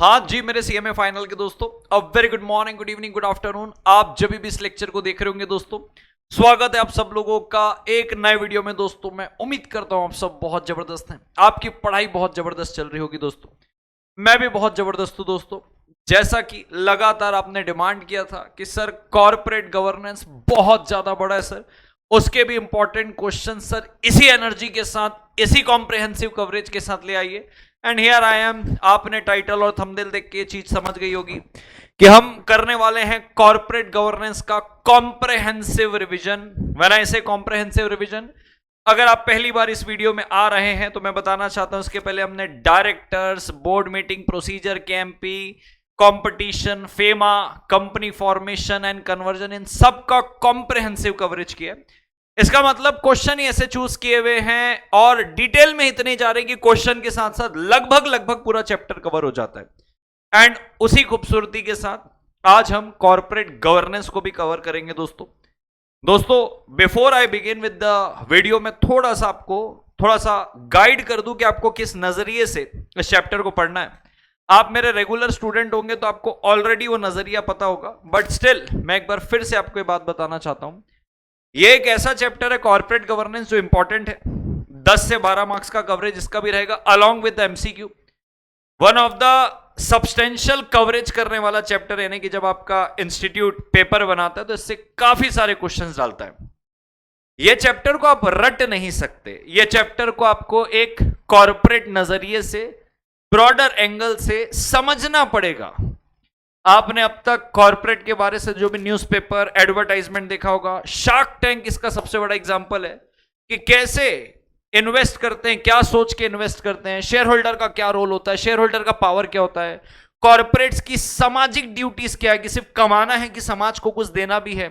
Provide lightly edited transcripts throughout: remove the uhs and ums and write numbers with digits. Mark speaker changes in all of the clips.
Speaker 1: हाँ जी मेरे CMA final के दोस्तों, a very good morning, good evening, good afternoon. आप जब भी इस लेक्चर को देख रहे होंगे दोस्तों, स्वागत है आप सब लोगों का एक नए वीडियो में। दोस्तों मैं उम्मीद करता हूं आप सब बहुत जबरदस्त हैं, आपकी पढ़ाई बहुत जबरदस्त चल रही होगी दोस्तों। मैं भी बहुत जबरदस्त हूं दोस्तों। जैसा कि लगातार आपने डिमांड किया था कि सर कॉर्पोरेट गवर्नेंस बहुत ज्यादा बड़ा है सर, उसके भी इंपॉर्टेंट क्वेश्चन सर इसी एनर्जी के साथ, इसी कॉम्प्रिहेंसिव कवरेज के साथ ले आइए। And here I am. आपने टाइटल और थंबनेल देख के ये चीज समझ गई होगी कि हम करने वाले हैं कॉर्पोरेट गवर्नेंस का कॉम्प्रिहेंसिव रिवीजन। व्हेन आई से कॉम्प्रिहेंसिव रिवीजन, अगर आप पहली बार इस वीडियो में आ रहे हैं तो मैं बताना चाहता हूं, इसके पहले हमने directors, board meeting procedure, KMP, competition, FEMA, company formation and conversion, इन सब का कॉम्प्रिहेंसिव कवरेज किया। इसका मतलब क्वेश्चन ही ऐसे चूज किए हुए हैं और डिटेल में इतने जा रहे हैं कि क्वेश्चन के साथ साथ लगभग पूरा चैप्टर कवर हो जाता है। एंड उसी खूबसूरती के साथ आज हम कॉर्पोरेट गवर्नेंस को भी कवर करेंगे दोस्तों before I begin with the video, में थोड़ा सा गाइड कर दूं कि आपको किस नजरिए से इस चैप्टर को पढ़ना है। आप मेरे रेगुलर स्टूडेंट होंगे तो आपको ऑलरेडी वो नजरिया पता होगा, बट स्टिल मैं एक बार फिर से आपको ये बात बताना चाहता हूं। ये एक ऐसा चैप्टर है कॉर्पोरेट गवर्नेंस जो इंपॉर्टेंट है, 10 से 12 मार्क्स का कवरेज इसका भी रहेगा along with MCQ. One of the substantial coverage करने वाला चैप्टर, यानी कि जब आपका इंस्टीट्यूट पेपर बनाता है तो इससे काफी सारे क्वेश्चंस डालता है। ये चैप्टर को आप रट नहीं सकते, ये चैप्टर को आपको एक कॉर्पोरेट नजरिए से, ब्रॉडर एंगल से समझना पड़ेगा। आपने अब तक कॉर्पोरेट के बारे से जो भी न्यूज़पेपर, एडवर्टाइजमेंट देखा होगा, शार्क टैंक इसका सबसे बड़ा एग्जांपल है कि कैसे इन्वेस्ट करते हैं, क्या सोच के इन्वेस्ट करते हैं, शेयर होल्डर का क्या रोल होता है, शेयर होल्डर का पावर क्या होता है, कॉर्पोरेट्स की सामाजिक ड्यूटीज क्या है कि सिर्फ कमाना है कि समाज को कुछ देना भी है,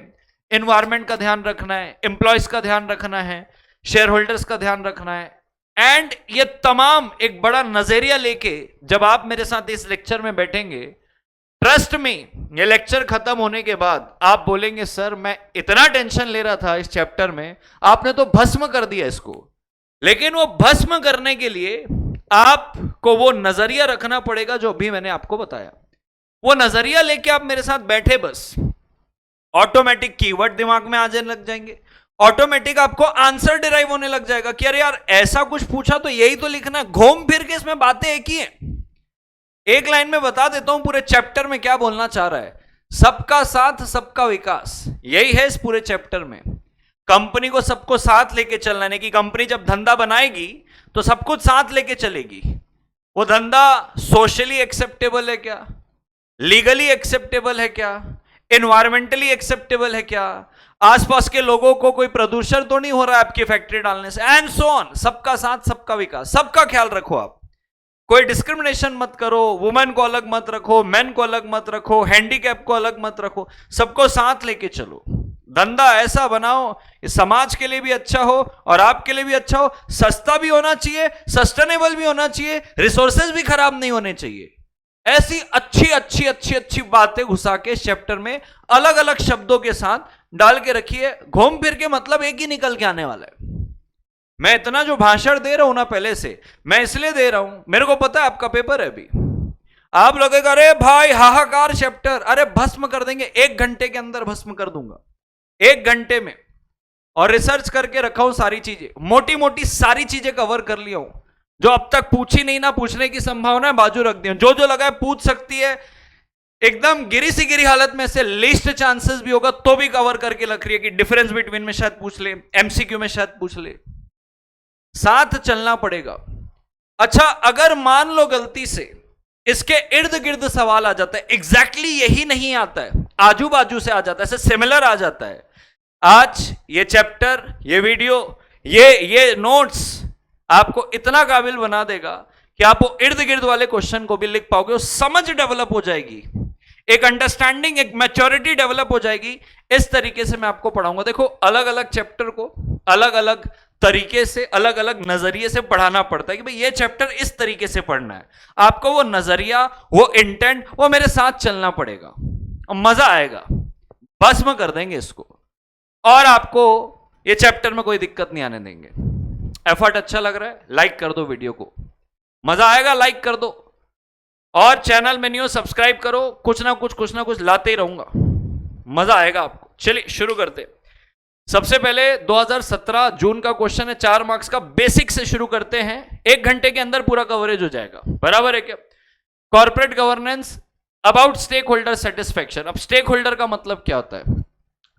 Speaker 1: एनवायरमेंट का ध्यान रखना है, एम्प्लॉयज का ध्यान रखना है, शेयर होल्डर्स का ध्यान रखना है। एंड ये तमाम एक बड़ा नजरिया लेके जब आप मेरे साथ इस लेक्चर में बैठेंगे, ट्रस्ट में ये लेक्चर खत्म होने के बाद आप बोलेंगे सर मैं इतना टेंशन ले रहा था इस चैप्टर में, आपने तो भस्म कर दिया इसको। लेकिन वो भस्म करने के लिए आपको वो नजरिया रखना पड़ेगा जो अभी मैंने आपको बताया। वो नजरिया लेके आप मेरे साथ बैठे, बस ऑटोमेटिक कीवर्ड दिमाग में आ जाने लग जाएंगे, ऑटोमेटिक आपको आंसर डिराइव होने लग जाएगा कि अरे यार ऐसा कुछ पूछा तो यही तो लिखना। घूम फिर के इसमें बातें एक ही है। एक लाइन में बता देता हूं पूरे चैप्टर में क्या बोलना चाह रहा है। सबका साथ सबका विकास, यही है इस पूरे चैप्टर में। कंपनी को सबको साथ लेके चलना है कि कंपनी जब धंधा बनाएगी तो सब कुछ साथ लेके चलेगी। वो धंधा सोशली एक्सेप्टेबल है क्या, लीगली एक्सेप्टेबल है क्या, एनवायरमेंटली एक्सेप्टेबल है क्या, आसपास के लोगों को कोई प्रदूषण तो नहीं हो रहा है आपकी फैक्ट्री डालने से, एंड सो ऑन। सबका साथ सबका विकास, सबका ख्याल रखो आप। कोई डिस्क्रिमिनेशन मत करो, वुमेन को अलग मत रखो, मेन को अलग मत रखो, हैंडीकैप को अलग मत रखो, सबको साथ लेके चलो। धंधा ऐसा बनाओ समाज के लिए भी अच्छा हो और आपके लिए भी अच्छा हो, सस्ता भी होना चाहिए, सस्टेनेबल भी होना चाहिए, रिसोर्सेज भी खराब नहीं होने चाहिए। ऐसी अच्छी अच्छी अच्छी अच्छी बातें घुसा के इस चैप्टर में अलग अलग शब्दों के साथ डाल के रखिए। घूम फिर के मतलब एक ही निकल के आने वाला है। मैं इतना जो भाषण दे रहा हूं ना पहले से, मैं इसलिए दे रहा हूं, मेरे को पता है आपका पेपर है अभी। आप लगेगा अरे भाई हाहाकार चैप्टर, अरे भस्म कर देंगे, 1 घंटे के अंदर भस्म कर दूंगा, 1 घंटे में। और रिसर्च करके रखा हूं सारी चीजें, मोटी मोटी सारी चीजें कवर कर लिया हूं। जो अब तक पूछी नहीं ना पूछने की संभावना है बाजू रख दी, जो लगा है पूछ सकती है, एकदम गिरी सी गिरी हालत में से लिस्ट चांसेस भी होगा तो भी कवर करके रख रही है कि डिफरेंस बिटवीन में शायद पूछ ले, एमसीक्यू में शायद पूछ ले। साथ चलना पड़ेगा। अच्छा, अगर मान लो गलती से इसके इर्द गिर्द सवाल आ जाता है, एग्जैक्टली यही नहीं आता है, आजू बाजू से आ जाता है, ऐसे सिमिलर आ जाता है, आज ये चैप्टर, ये वीडियो, ये नोट्स आपको इतना काबिल बना देगा कि आप वो इर्द गिर्द वाले क्वेश्चन को भी लिख पाओगे, वो समझ डेवलप हो जाएगी, एक अंडरस्टैंडिंग, एक मैच्योरिटी डेवलप हो जाएगी। इस तरीके से मैं आपको पढ़ाऊंगा। देखो, अलग अलग चैप्टर को अलग अलग तरीके से, अलग अलग नजरिए से पढ़ाना पड़ता है कि भाई ये चैप्टर इस तरीके से पढ़ना है। आपको वो नजरिया, वो इंटेंट, वो मेरे साथ चलना पड़ेगा और मजा आएगा। भस्म कर देंगे इसको और आपको ये चैप्टर में कोई दिक्कत नहीं आने देंगे। एफर्ट अच्छा लग रहा है, लाइक कर दो वीडियो को, मजा आएगा, लाइक कर दो। और चैनल में नहीं हो सब्सक्राइब करो, कुछ ना कुछ लाते ही रहूंगा, मजा आएगा आपको। चलिए शुरू करते। सबसे पहले 2017 जून का क्वेश्चन है, 4 मार्क्स का, बेसिक से शुरू करते हैं। 1 घंटे के अंदर पूरा कवरेज हो जाएगा, बराबर है क्या? Corporate governance about stakeholder satisfaction. अब स्टेक होल्डर का मतलब क्या होता है,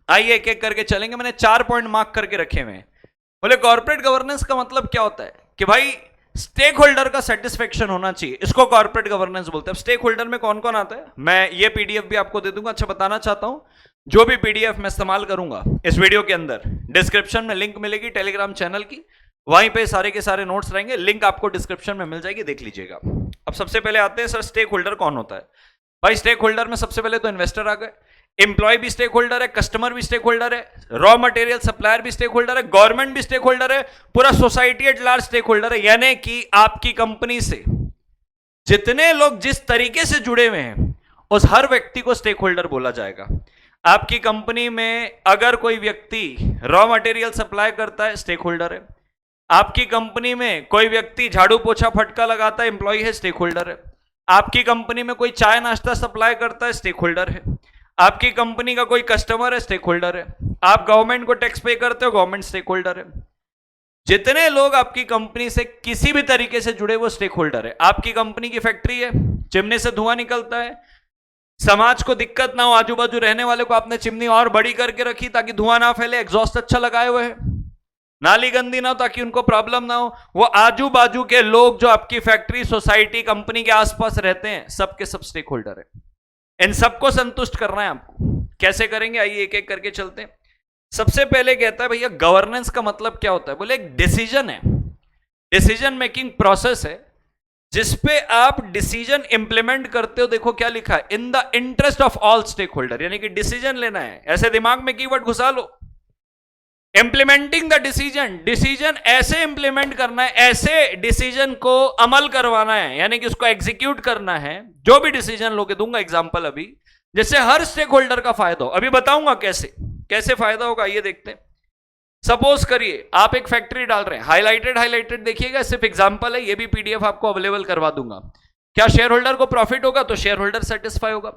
Speaker 1: आइए एक एक करके चलेंगे। मैंने 4 पॉइंट मार्क करके रखे हुए हैं। बोले कॉर्पोरेट गवर्नेंस का मतलब क्या होता है कि भाई स्टेक होल्डर का सेटिस्फेक्शन होना चाहिए, इसको कॉर्पोरेट गवर्नेंस बोलते हैं। अब स्टेक होल्डर में कौन कौन आता है, मैं ये पीडीएफ भी आपको दे दूंगा। अच्छा बताना चाहता हूं, जो भी पीडीएफ मैं इस्तेमाल करूंगा इस वीडियो के अंदर, डिस्क्रिप्शन में लिंक मिलेगी टेलीग्राम चैनल की, वहीं पे सारे के सारे नोट्स रहेंगे, लिंक आपको डिस्क्रिप्शन में मिल जाएगी, देख लीजिएगा। अब सबसे पहले आते हैं, सर स्टेक होल्डर कौन होता है? भाई स्टेक होल्डर में सबसे पहले तो इन्वेस्टर आ गए, एम्प्लॉय भी स्टेक होल्डर है, कस्टमर भी स्टेक होल्डर है, रॉ मटेरियल सप्लायर भी स्टेक होल्डर है, गवर्नमेंट भी स्टेक होल्डर है, पूरा society at large stakeholder है। यानी कि आपकी कंपनी से जितने लोग जिस तरीके से जुड़े हुए हैं उस हर व्यक्ति को स्टेक होल्डर बोला जाएगा। आपकी कंपनी में अगर कोई व्यक्ति रॉ मटेरियल सप्लाई करता है, स्टेक होल्डर है। आपकी कंपनी में कोई व्यक्ति झाड़ू पोछा फटका लगाता है, एम्प्लॉय है, स्टेक होल्डर है। आपकी कंपनी में कोई चाय नाश्ता सप्लाई करता है, स्टेक होल्डर है। आपकी कंपनी का कोई कस्टमर है, स्टेक होल्डर है। आप गवर्नमेंट को टैक्स पे करते हो, गवर्नमेंट स्टेक होल्डर है। जितने लोग आपकी कंपनी से किसी भी तरीके से जुड़े वो स्टेक होल्डर है। आपकी कंपनी की फैक्ट्री है, चिमनी से धुआं निकलता है, समाज को दिक्कत ना हो, आजू बाजू रहने वाले को आपने चिमनी और बड़ी करके रखी ताकि धुआं ना फैले, एग्जॉस्ट अच्छा लगाए हुए है, नाली गंदी ना हो ताकि उनको प्रॉब्लम ना हो। वो आजू बाजू के लोग जो आपकी फैक्ट्री, सोसाइटी, कंपनी के आसपास रहते हैं, सबके सब स्टेक होल्डर है। इन सबको संतुष्ट करना है आपको। कैसे करेंगे, आइए एक एक करके चलते हैं। सबसे पहले कहता है भैया गवर्नेंस का मतलब क्या होता है? बोले एक डिसीजन है, डिसीजन मेकिंग प्रोसेस है जिसपे आप डिसीजन इंप्लीमेंट करते हो। देखो क्या लिखा है, in the interest of all stakeholder, यानी कि डिसीजन लेना है। ऐसे दिमाग में कीवर्ड घुसा लो, इंप्लीमेंटिंग द डिसीजन, डिसीजन ऐसे इंप्लीमेंट करना है, ऐसे डिसीजन को अमल करवाना है, यानी कि उसको एग्जीक्यूट करना है। जो भी डिसीजन लोगे, दूंगा एग्जांपल अभी, जिससे हर स्टेक होल्डर का फायदा हो। अभी बताऊंगा कैसे कैसे फायदा होगा, ये देखते हैं। सपोज करिए आप एक फैक्ट्री डाल रहे हैं, हाईलाइटेड देखिएगा, सिर्फ एग्जांपल है, ये भी पीडीएफ आपको अवेलेबल करवा दूंगा। क्या शेयर होल्डर को प्रॉफिट होगा तो शेयर होल्डर सेटिस्फाई होगा,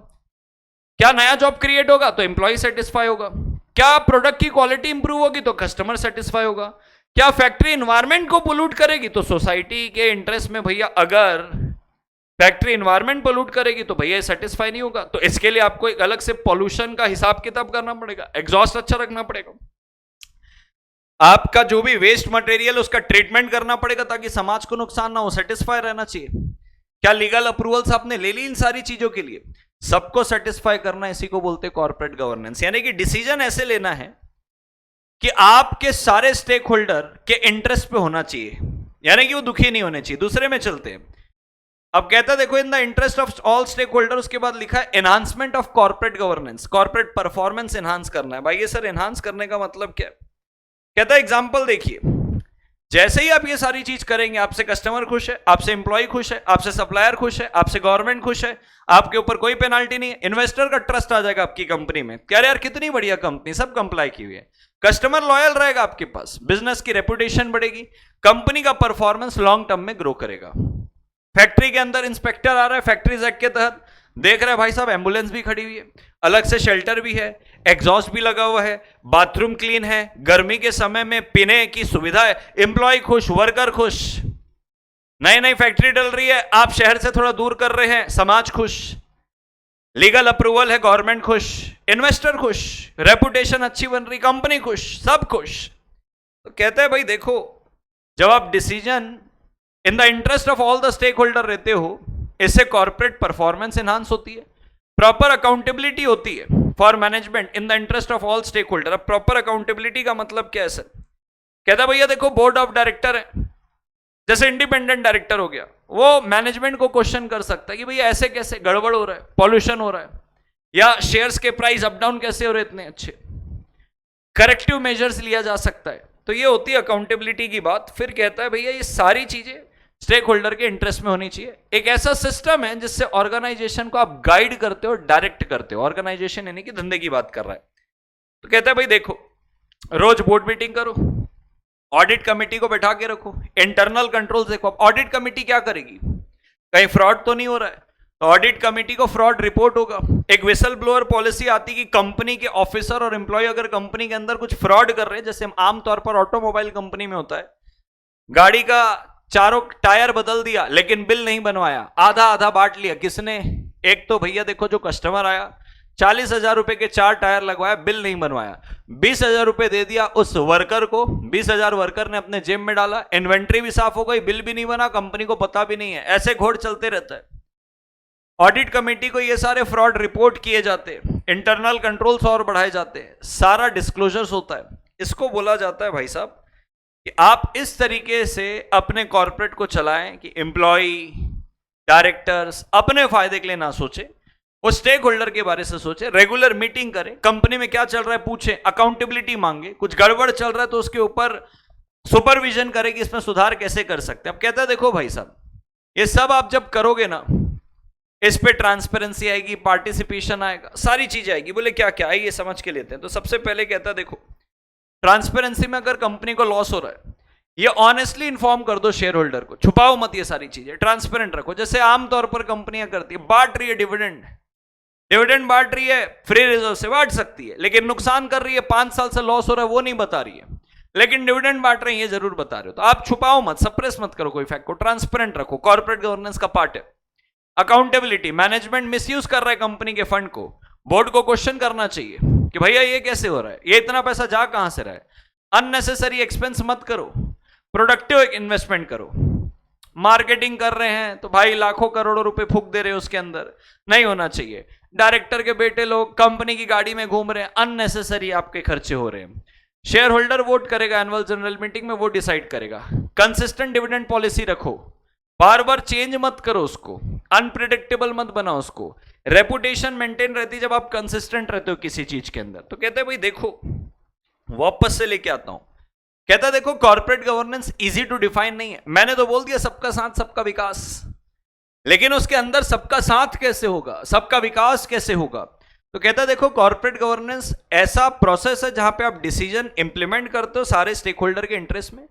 Speaker 1: क्या नया जॉब क्रिएट होगा तो एम्प्लॉय सेटिस्फाई होगा, क्या प्रोडक्ट की क्वालिटी इंप्रूव होगी तो कस्टमर सेटिस्फाई होगा, क्या फैक्ट्री एनवायरमेंट को पोल्यूट करेगी तो सोसाइटी के इंटरेस्ट में भैया, अगर फैक्ट्री एनवायरमेंट पोल्यूट करेगी तो भैया सेटिस्फाई नहीं होगा। तो इसके लिए आपको एक अलग से पॉल्यूशन का हिसाब किताब करना पड़ेगा, एग्जॉस्ट अच्छा रखना पड़ेगा, आपका जो भी वेस्ट मटेरियल उसका ट्रीटमेंट करना पड़ेगा ताकि समाज को नुकसान ना हो, सेटिस्फाई रहना चाहिए। क्या लीगल अप्रूवल्स आपने ले ली इन सारी चीजों के लिए, सबको सेटिस्फाई करना, इसी को बोलते हैं कॉर्पोरेट गवर्नेंस। यानी कि डिसीजन ऐसे लेना है कि आपके सारे स्टेक होल्डर के इंटरेस्ट पे होना चाहिए, यानी कि वो दुखी नहीं होने चाहिए। दूसरे में चलते हैं। अब कहता है देखो in the interest of all stakeholder, उसके बाद लिखा है enhancement of corporate governance, corporate performance enhance करना है। भाई ये सर एनहांस करने का मतलब क्या है? कहता है एग्जांपल देखिए, जैसे ही आप ये सारी चीज करेंगे, आपसे कस्टमर खुश है, आपसे एम्प्लॉय खुश है, आपसे सप्लायर खुश है, आपसे गवर्नमेंट खुश है, आपके ऊपर कोई पेनाल्टी नहीं है, इन्वेस्टर का ट्रस्ट आ जाएगा आपकी कंपनी में, कह रहे यार कितनी बढ़िया कंपनी, सब कंप्लाई की हुई है, कस्टमर लॉयल रहेगा आपके पास, बिजनेस की रेपुटेशन बढ़ेगी, कंपनी का परफॉर्मेंस लॉन्ग टर्म में ग्रो करेगा। फैक्ट्री के अंदर इंस्पेक्टर आ रहा है, फैक्ट्रीज एक्ट के तहत देख रहे हैं भाई साहब एम्बुलेंस भी खड़ी हुई है, अलग से शेल्टर भी है, एग्जॉस्ट भी लगा हुआ है, बाथरूम क्लीन है, गर्मी के समय में पीने की सुविधा है, एम्प्लॉय खुश, वर्कर खुश, नई नई फैक्ट्री डल रही है, आप शहर से थोड़ा दूर कर रहे हैं, समाज खुश, लीगल अप्रूवल है, गवर्नमेंट खुश, इन्वेस्टर खुश, रेपुटेशन अच्छी बन रही, कंपनी खुश, सब खुश। तो कहते हैं भाई देखो, जब आप decision in the interest of all the stakeholder रहते हो, इससे कॉर्पोरेट परफॉर्मेंस एनहांस होती है, प्रॉपर अकाउंटेबिलिटी होती है for management in the interest of all stakeholder. अब प्रॉपर अकाउंटेबिलिटी का मतलब क्या है सर? कहता भैया देखो बोर्ड ऑफ डायरेक्टर है, जैसे इंडिपेंडेंट डायरेक्टर हो गया, वो मैनेजमेंट को क्वेश्चन कर सकता है कि भैया ऐसे कैसे गड़बड़ हो रहा है, पॉल्यूशन हो रहा है, या शेयर्स के प्राइस अप डाउन कैसे हो रहे इतने अच्छे, करेक्टिव मेजर्स लिया जा सकता है। तो ये होती है अकाउंटेबिलिटी की बात। फिर कहता है भैया ये सारी चीजें स्टेक होल्डर के इंटरेस्ट में होनी चाहिए। एक ऐसा सिस्टम है जिससे ऑर्गेनाइजेशन को आप गाइड करते हो, डायरेक्ट करते हो, ऑर्गेनाइजेशन यानी कि धंधे की बात कर रहा है। तो कहता है भाई देखो, रोज बोर्ड मीटिंग करो, ऑडिट कमेटी को बैठा के रखो, इंटरनल कंट्रोल देखो। ऑडिट कमेटी क्या करेगी, कहीं फ्रॉड तो नहीं हो रहा है, तो ऑडिट कमेटी को फ्रॉड रिपोर्ट होगा। एक विसल ब्लोअर पॉलिसी आती कि कंपनी के ऑफिसर और एम्प्लॉय अगर कंपनी के अंदर कुछ फ्रॉड कर रहे हैं, जैसे आमतौर पर ऑटोमोबाइल कंपनी में होता है, गाड़ी का चारों टायर बदल दिया लेकिन बिल नहीं बनवाया, आधा आधा बांट लिया। किसने? एक तो भैया देखो जो कस्टमर आया 40,000 रुपए के 4 टायर लगवाया, बिल नहीं बनवाया, 20,000 रुपए दे दिया उस वर्कर को, 20,000 वर्कर ने अपने जेब में डाला, इन्वेंट्री भी साफ हो गई, बिल भी नहीं बना, कंपनी को पता भी नहीं है। ऐसे घोड़ चलते रहता है। ऑडिट कमेटी को ये सारे फ्रॉड रिपोर्ट किए जाते हैं, इंटरनल कंट्रोल्स और बढ़ाए जाते हैं, सारा डिस्क्लोजर्स होता है। इसको बोला जाता है भाई साहब कि आप इस तरीके से अपने कॉर्पोरेट को चलाएं कि एम्प्लॉय डायरेक्टर्स अपने फायदे के लिए ना सोचे, वो स्टेक होल्डर के बारे से सोचे, रेगुलर मीटिंग करें, कंपनी में क्या चल रहा है पूछें, अकाउंटेबिलिटी मांगे, कुछ गड़बड़ चल रहा है तो उसके ऊपर सुपरविजन करें कि इसमें सुधार कैसे कर सकते हैं। अब कहता है देखो भाई साहब, ये सब आप जब करोगे ना, इस पे ट्रांसपेरेंसी आएगी, पार्टिसिपेशन आएगा, सारी चीजें आएगी। बोले क्या क्या आएगी, समझ के लेते हैं। तो सबसे पहले कहता है देखो, ट्रांसपेरेंसी में अगर कंपनी को लॉस हो रहा है, ये ऑनेस्टली इन्फॉर्म कर दो शेयर होल्डर को, छुपाओ मत, ये सारी चीजें ट्रांसपेरेंट रखो। जैसे आमतौर पर कंपनियां करती है, बांट रही है डिविडेंड, डिविडेंड बांट रही है, फ्री रिजर्व से बांट सकती है, लेकिन नुकसान कर रही है, 5 साल से लॉस हो रहा है वो नहीं बता रही है, लेकिन डिविडेंड बांट रही है ये जरूर बता रहे हो। तो आप छुपाओ मत, सप्रेस मत करो कोई फैक्ट को, ट्रांसपेरेंट रखो, कॉर्पोरेट गवर्नेंस का पार्ट है। अकाउंटेबिलिटी, मैनेजमेंट मिसयूज कर रहा है कंपनी के फंड को, बोर्ड को क्वेश्चन करना चाहिए कि भैया ये कैसे हो रहा है, ये इतना पैसा जा कहां से रहा है। अननेसेसरी एक्सपेंस मत करो, प्रोडक्टिव इन्वेस्टमेंट करो। मार्केटिंग कर रहे हैं तो भाई लाखों करोड़ों रुपए फूक दे रहे हो उसके अंदर, नहीं होना चाहिए। डायरेक्टर के बेटे लोग कंपनी की गाड़ी में घूम रहे हैं, अननेसेसरी आपके खर्चे हो रहे हैं। शेयर होल्डर वोट करेगा एनुअल जनरल मीटिंग में, वो डिसाइड करेगा। कंसिस्टेंट डिविडेंड पॉलिसी रखो, बार बार चेंज मत करो उसको, अनप्रिडिक्टेबल मत बनाओ उसको। रेपुटेशन मेंटेन रहती है जब आप कंसिस्टेंट रहते हो किसी चीज के अंदर। तो कहते हैं भाई देखो, वापस से लेके आता हूं, कहता है देखो corporate governance easy to define नहीं है। मैंने तो बोल दिया सबका साथ सबका विकास, लेकिन उसके अंदर सबका साथ कैसे होगा, सबका विकास कैसे होगा। तो कहता है देखो कॉर्पोरेट गवर्नेंस ऐसा प्रोसेस है जहां पे आप डिसीजन इंप्लीमेंट करते हो सारे स्टेक होल्डर के इंटरेस्ट में।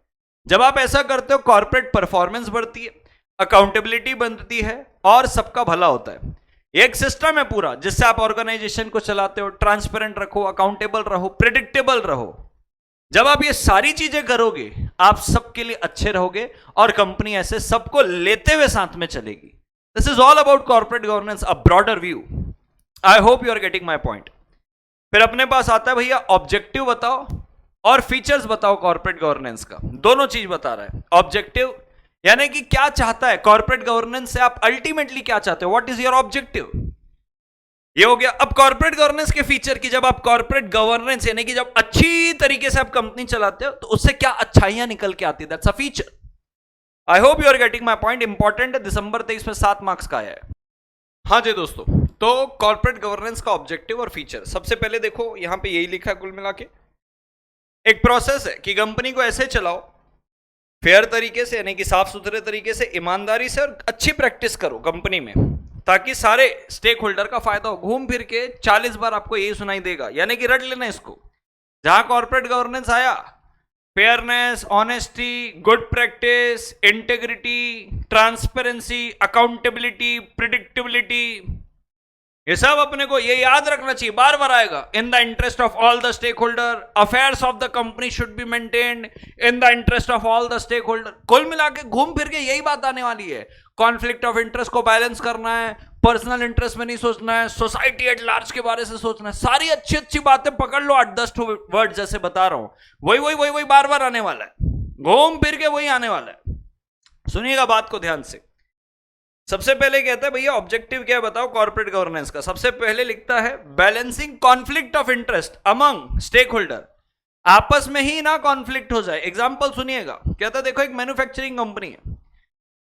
Speaker 1: जब आप ऐसा करते हो कॉर्पोरेट परफॉर्मेंस बढ़ती है, अकाउंटेबिलिटी बनती है और सबका भला होता है। एक सिस्टम है पूरा जिससे आप ऑर्गेनाइजेशन को चलाते हो, ट्रांसपेरेंट रखो, अकाउंटेबल रहो, प्रिडिक्टेबल रहो। जब आप ये सारी चीजें करोगे आप सबके लिए अच्छे रहोगे और कंपनी ऐसे सबको लेते हुए साथ में चलेगी। This is all about corporate governance, a broader view. I hope you are getting my point. फिर अपने पास आता है भैया ऑब्जेक्टिव बताओ और फीचर्स बताओ कॉर्पोरेट गवर्नेंस का, दोनों चीज बता रहा है। ऑब्जेक्टिव यानी कि क्या चाहता है कॉर्पोरेट गवर्नेंस से, आप अल्टीमेटली क्या चाहते हो, व्हाट इज योर ऑब्जेक्टिव, ये हो गया। अब कॉर्पोरेट गवर्नेंस के फीचर की, जब आप कॉर्पोरेट गवर्नेंस यानी कि जब अच्छी तरीके से आप कंपनी चलाते हो तो उससे क्या अच्छाइयां निकल के आती है, that's a feature. I hope you are getting my point. Important है, दिसंबर 23 में 7 मार्क्स का आया है। हाँ जी दोस्तों, तो कॉर्पोरेट गवर्नेंस का ऑब्जेक्टिव और फीचर, सबसे पहले देखो यहां पे यही लिखा है कुल मिला के, एक प्रोसेस है कि कंपनी को ऐसे चलाओ फेयर तरीके से, यानी कि साफ सुथरे तरीके से, ईमानदारी से, और अच्छी प्रैक्टिस करो कंपनी में ताकि सारे स्टेक होल्डर का फायदा हो। घूम फिर के 40 बार आपको यही सुनाई देगा, यानी कि रट लेना इसको। जहां कॉर्पोरेट गवर्नेंस आया, fairness, honesty, good practice, integrity, transparency, accountability, predictability, ये सब अपने को ये याद रखना चाहिए, बार बार आएगा। In the interest of all the stakeholder, affairs of the company should be maintained in the interest of all the stakeholder. कुल मिला के घूम फिर के यही बात आने वाली है। कॉन्फ्लिक्ट ऑफ इंटरेस्ट को बैलेंस करना है, पर्सनल इंटरेस्ट में नहीं सोचना है, सोसाइटी एट लार्ज के बारे से सोचना है। सारी अच्छी अच्छी बातें पकड़ लो, 8-10 वर्ड जैसे बता रहा हूं, वही बार बार आने वाला है, घूम फिर के वही आने वाला है। सुनिएगा बात को ध्यान से। सबसे पहले कहता है भैया ऑब्जेक्टिव क्या है बताओ कॉर्पोरेट गवर्नेंस का। सबसे पहले लिखता है balancing conflict of interest among stakeholder, आपस में ही ना कॉन्फ्लिक्ट हो जाए। एग्जांपल सुनिएगा, कहता है देखो एक मैन्युफैक्चरिंग कंपनी है,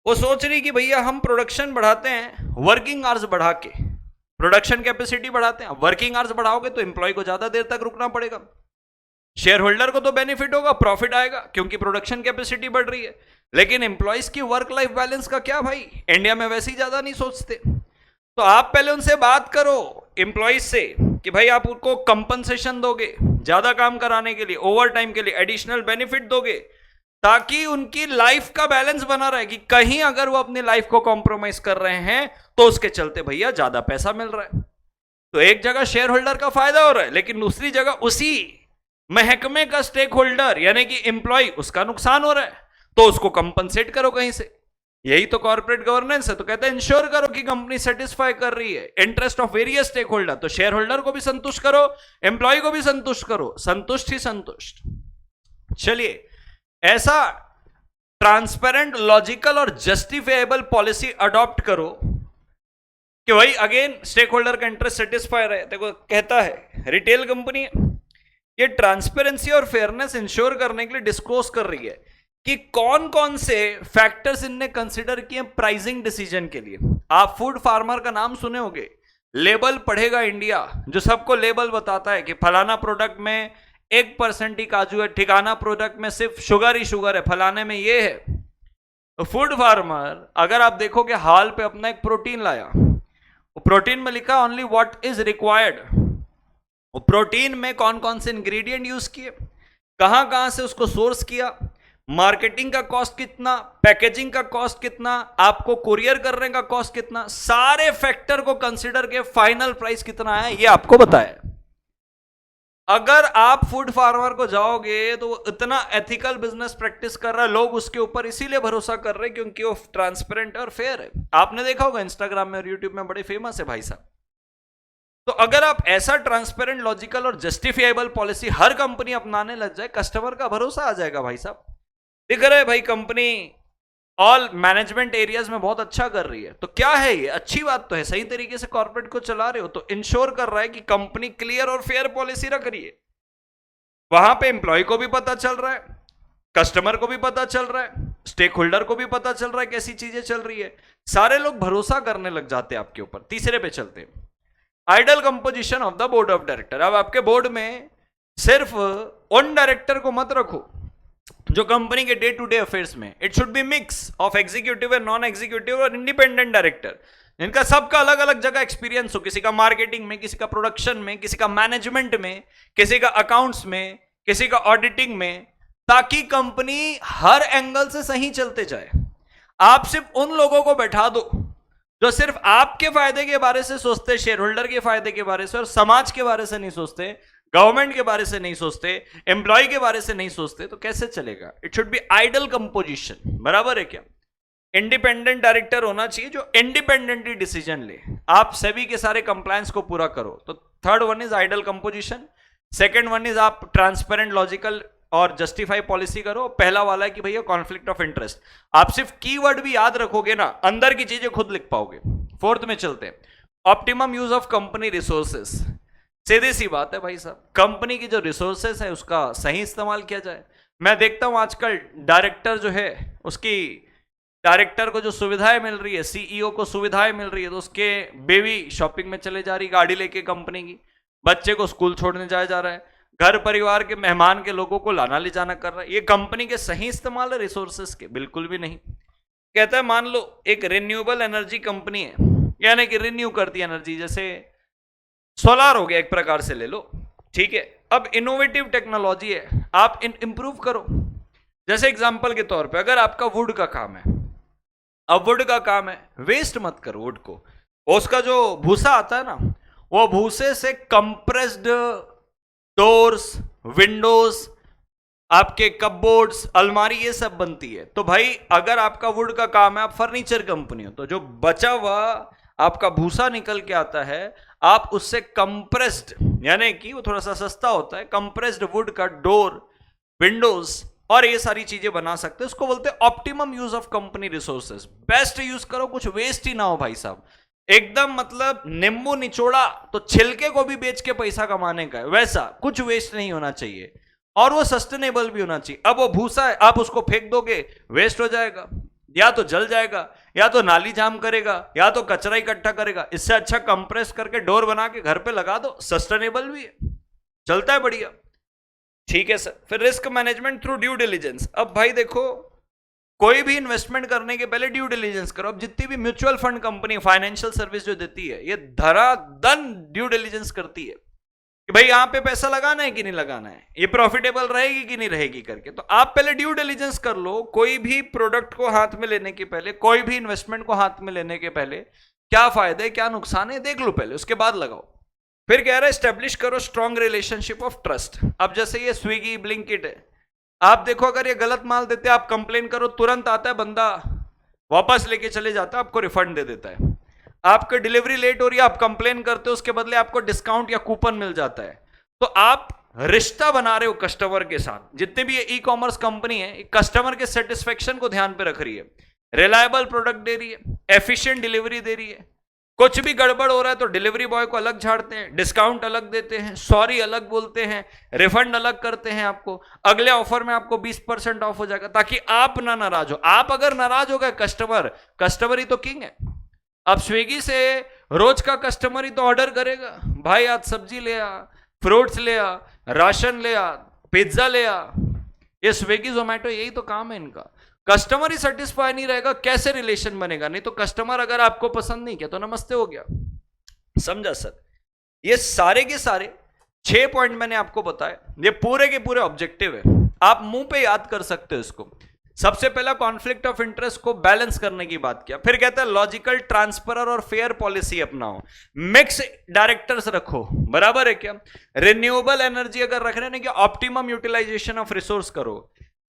Speaker 1: वो सोच रही कि भैया हम प्रोडक्शन बढ़ाते हैं वर्किंग आवर्स बढ़ा के, प्रोडक्शन कैपेसिटी बढ़ाते हैं। वर्किंग आवर्स बढ़ाओगे तो एम्प्लॉय को ज्यादा देर तक रुकना पड़ेगा, शेयर होल्डर को तो बेनिफिट होगा, प्रॉफिट आएगा क्योंकि प्रोडक्शन कैपेसिटी बढ़ रही है। लेकिन एम्प्लॉइज की वर्क लाइफ बैलेंस का क्या भाई, इंडिया में वैसे ही ज्यादा नहीं सोचते। तो आप पहले उनसे बात करो एम्प्लॉइज से कि भाई आप उनको कंपनसेशन दोगे ज्यादा काम कराने के लिए, ओवर टाइम के लिए एडिशनल बेनिफिट दोगे, ताकि उनकी लाइफ का बैलेंस बना रहे कि कहीं अगर वो अपनी लाइफ को कॉम्प्रोमाइज कर रहे हैं तो उसके चलते भैया ज्यादा पैसा मिल रहा है। तो एक जगह शेयर होल्डर का फायदा हो रहा है, लेकिन दूसरी जगह उसी महकमे का स्टेक होल्डर यानी कि एम्प्लॉय, उसका नुकसान हो रहा है, तो उसको कंपनसेट करो कहीं से। यही तो कॉर्पोरेट गवर्नेंस है। तो कहते हैं इंश्योर करो कि कंपनी सेटिस्फाई कर रही है interest of various stakeholder. तो शेयर होल्डर को भी संतुष्ट करो, एम्प्लॉय को भी संतुष्ट करो, संतुष्ट ही संतुष्ट। चलिए, ऐसा ट्रांसपेरेंट, लॉजिकल और जस्टिफाइबल पॉलिसी अडॉप्ट करो कि भाई अगेन स्टेक होल्डर का इंटरेस्ट सेटिस्फाई रहे। देखो कहता है रिटेल कंपनी ये ट्रांसपेरेंसी और फेयरनेस इंश्योर करने के लिए डिस्क्लोज कर रही है कि कौन कौन से फैक्टर्स इनने कंसिडर किए प्राइसिंग डिसीजन के लिए। आप फूड फार्मर का नाम सुने होंगे, लेबल पढ़ेगा इंडिया, जो सबको लेबल बताता है कि फलाना प्रोडक्ट में 1% ही काजू है, ठिकाना प्रोडक्ट में सिर्फ शुगर ही शुगर है, फलाने में ये है। तो फूड फार्मर अगर आप देखोगे हाल पे अपना एक प्रोटीन लाया, प्रोटीन में लिखा only what is required. Protein में कौन कौन से इंग्रेडिएंट यूज किए, कहां कहां से उसको सोर्स किया, मार्केटिंग का कॉस्ट कितना, पैकेजिंग का कॉस्ट कितना, आपको कुरियर करने का कॉस्ट कितना, सारे फैक्टर को कंसीडर के फाइनल प्राइस कितना है ये आपको बताया। अगर आप फूड फार्मर को जाओगे तो वो इतना एथिकल बिजनेस प्रैक्टिस कर रहा है, लोग उसके ऊपर इसीलिए भरोसा कर रहे हैं क्योंकि वो ट्रांसपेरेंट और फेयर है। आपने देखा होगा इंस्टाग्राम में और यूट्यूब में बड़े फेमस है भाई साहब। तो अगर आप ऐसा ट्रांसपेरेंट, लॉजिकल और जस्टिफाइबल पॉलिसी हर कंपनी अपनाने लग जाए, कस्टमर का भरोसा आ जाएगा भाई साहब। दिख रहा है भाई कंपनी ऑल मैनेजमेंट एरियाज में बहुत अच्छा कर रही है, तो क्या है ये अच्छी बात तो है, सही तरीके से कॉर्पोरेट को चला रहे हो, तो इंश्योर कर रहा है कि कंपनी क्लियर और फेयर पॉलिसी रख रही है। वहां पे एम्प्लॉय को भी पता चल रहा है, कस्टमर को भी पता चल रहा है, स्टेक होल्डर को भी पता चल रहा है कैसी चीजें चल रही है, सारे लोग भरोसा करने लग जाते हैं आपके ऊपर। तीसरे पे चलते हैं, ideal composition of the board of director. अब आपके बोर्ड में सिर्फ उन डायरेक्टर को मत रखो जो कंपनी के डे टू डे अफेयर्स में, it should B mix of executive and non executive और इंडिपेंडेंट डायरेक्टर, इनका सबका अलग अलग जगह एक्सपीरियंस हो, किसी का मार्केटिंग में, किसी का प्रोडक्शन में, किसी का मैनेजमेंट में, किसी का अकाउंट्स में, किसी का ऑडिटिंग में, ताकि कंपनी हर एंगल से सही चलते जाए। आप सिर्फ उन लोगों को बैठा दो जो सिर्फ आपके फायदे के बारे से सोचते, शेयर होल्डर के फायदे के बारे से और समाज के बारे से नहीं सोचते, गवर्नमेंट के बारे से नहीं सोचते, एम्प्लॉय के बारे से नहीं सोचते, तो कैसे चलेगा। It should be ideal composition, बराबर है क्या। इंडिपेंडेंट डायरेक्टर होना चाहिए जो इंडिपेंडेंटली डिसीजन ले, आप सभी के सारे कंप्लायंस को पूरा करो। तो third one is ideal composition, second one is आप ट्रांसपेरेंट, लॉजिकल और जस्टिफाई पॉलिसी करो। पहला वाला है कि भैया कॉन्फ्लिक्ट ऑफ इंटरेस्ट, आप सिर्फ कीवर्ड भी याद रखोगे ना, अंदर की चीजें खुद लिख पाओगे। फोर्थ में चलते हैं, optimum use of company resources. सीधी सी बात है भाई साहब, कंपनी की जो रिसोर्सेस है उसका सही इस्तेमाल किया जाए। मैं देखता हूं आजकल डायरेक्टर जो है, उसकी डायरेक्टर को जो सुविधाएं मिल रही है, सीईओ को सुविधाएं मिल रही है, तो उसके बेबी शॉपिंग में चले जा रही, गाड़ी लेके कंपनी की, बच्चे को स्कूल छोड़ने जाया जा रहा है, घर परिवार के मेहमान के लोगों को लाना ले जाना कर रहा है। ये कंपनी के सही इस्तेमाल है रिसोर्सेस के? बिल्कुल भी नहीं। कहता है मान लो एक रिन्यूएबल एनर्जी कंपनी है, यानी कि रिन्यू करती है एनर्जी, जैसे सोलार हो गया एक प्रकार से ले लो, ठीक है। अब इनोवेटिव टेक्नोलॉजी है, आप इंप्रूव करो। जैसे एग्जांपल के तौर पे अगर आपका वुड का काम है, अब वुड का काम है, वेस्ट मत करो वुड को, उसका जो भूसा आता है ना, वो भूसे से कंप्रेस्ड डोर्स, विंडोज, आपके कपबोर्ड्स, अलमारी, ये सब बनती है। तो भाई अगर आपका वुड का काम है, आप फर्नीचर कंपनी हो, तो जो बचा हुआ आपका भूसा निकल के आता है, आप उससे कंप्रेस्ड, यानी कि वो थोड़ा सा सस्ता होता है, कंप्रेस्ड वुड का डोर, विंडोज और ये सारी चीजें बना सकते हैं। उसको बोलते हैं optimum use of company resources. Best use करो, कुछ वेस्ट ही ना हो भाई साहब। एकदम मतलब नींबू निचोड़ा तो छिलके को भी बेच के पैसा कमाने का है, वैसा कुछ वेस्ट नहीं होना चाहिए, और वो सस्टेनेबल भी होना चाहिए। अब वो भूसा है, आप उसको फेंक दोगे, वेस्ट हो जाएगा, या तो जल जाएगा, या तो नाली जाम करेगा, या तो कचरा इकट्ठा करेगा। इससे अच्छा कंप्रेस करके डोर बना के घर पे लगा दो, सस्टेनेबल भी है, चलता है बढ़िया, ठीक है सर। फिर risk management through due diligence. अब भाई देखो, कोई भी इन्वेस्टमेंट करने के पहले ड्यू डिलीजेंस करो। अब जितनी भी mutual fund company, financial service जो देती है, ये धड़ाधड़ ड्यू डिलीजेंस करती है कि भाई यहां पे पैसा लगाना है कि नहीं लगाना है, ये प्रॉफिटेबल रहेगी कि नहीं रहेगी करके। तो आप पहले ड्यू डिलीजेंस कर लो, कोई भी प्रोडक्ट को हाथ में लेने के पहले, कोई भी इन्वेस्टमेंट को हाथ में लेने के पहले, क्या फायदे क्या नुकसान है देख लो पहले, उसके बाद लगाओ। फिर कह रहा है स्टेब्लिश करो स्ट्रॉन्ग रिलेशनशिप ऑफ ट्रस्ट। अब जैसे ये स्विगी ब्लिंकिट है, आप देखो अगर ये गलत माल देते आप कंप्लेन करो, तुरंत आता है बंदा, वापस लेके चले जाता है, आपको रिफंड दे देता है। आपकी डिलीवरी लेट हो रही है, आप कंप्लेन करते हो, उसके बदले आपको डिस्काउंट या कूपन मिल जाता है। तो आप रिश्ता बना रहे हो कस्टमर के साथ। जितने भी ये ई कॉमर्स कंपनी है, कस्टमर के सेटिस्फेक्शन को ध्यान पे रख रही है, रिलायबल प्रोडक्ट दे रही है, एफिशिएंट डिलीवरी दे रही है। कुछ भी गड़बड़ हो रहा है तो डिलीवरी बॉय को अलग झाड़ते हैं, डिस्काउंट अलग देते हैं, सॉरी अलग बोलते हैं, रिफंड अलग करते हैं आपको, अगले ऑफर में आपको 20% ऑफ हो जाएगा, ताकि आप ना नाराज हो। आप अगर नाराज हो गए, कस्टमर ही तो किंग है। अब स्विगी से रोज का कस्टमर ही तो ऑर्डर करेगा, भाई आज सब्जी ले आ, फ्रूट्स ले आ, राशन ले आ, पिज्जा ले आ। ये स्विगी जोमेटो यही तो काम है इनका। कस्टमर ही सेटिस्फाई नहीं रहेगा, कैसे रिलेशन बनेगा? नहीं तो कस्टमर अगर आपको पसंद नहीं किया तो नमस्ते हो गया। समझा सर? ये सारे के सारे 6 पॉइंट मैंने आपको बताया, ये पूरे के पूरे ऑब्जेक्टिव है, आप मुंह पे याद कर सकते हो इसको। सबसे पहला कॉन्फ्लिक्ट ऑफ इंटरेस्ट को बैलेंस करने की बात किया, फिर कहता है लॉजिकल ट्रांसफर और फेयर पॉलिसी अपनाओ, मिक्स डायरेक्टर्स रखो, बराबर है क्या? रिन्यूएबल एनर्जी अगर रख रहे हैं कि ऑप्टिमम यूटिलाइजेशन ऑफ रिसोर्स करो,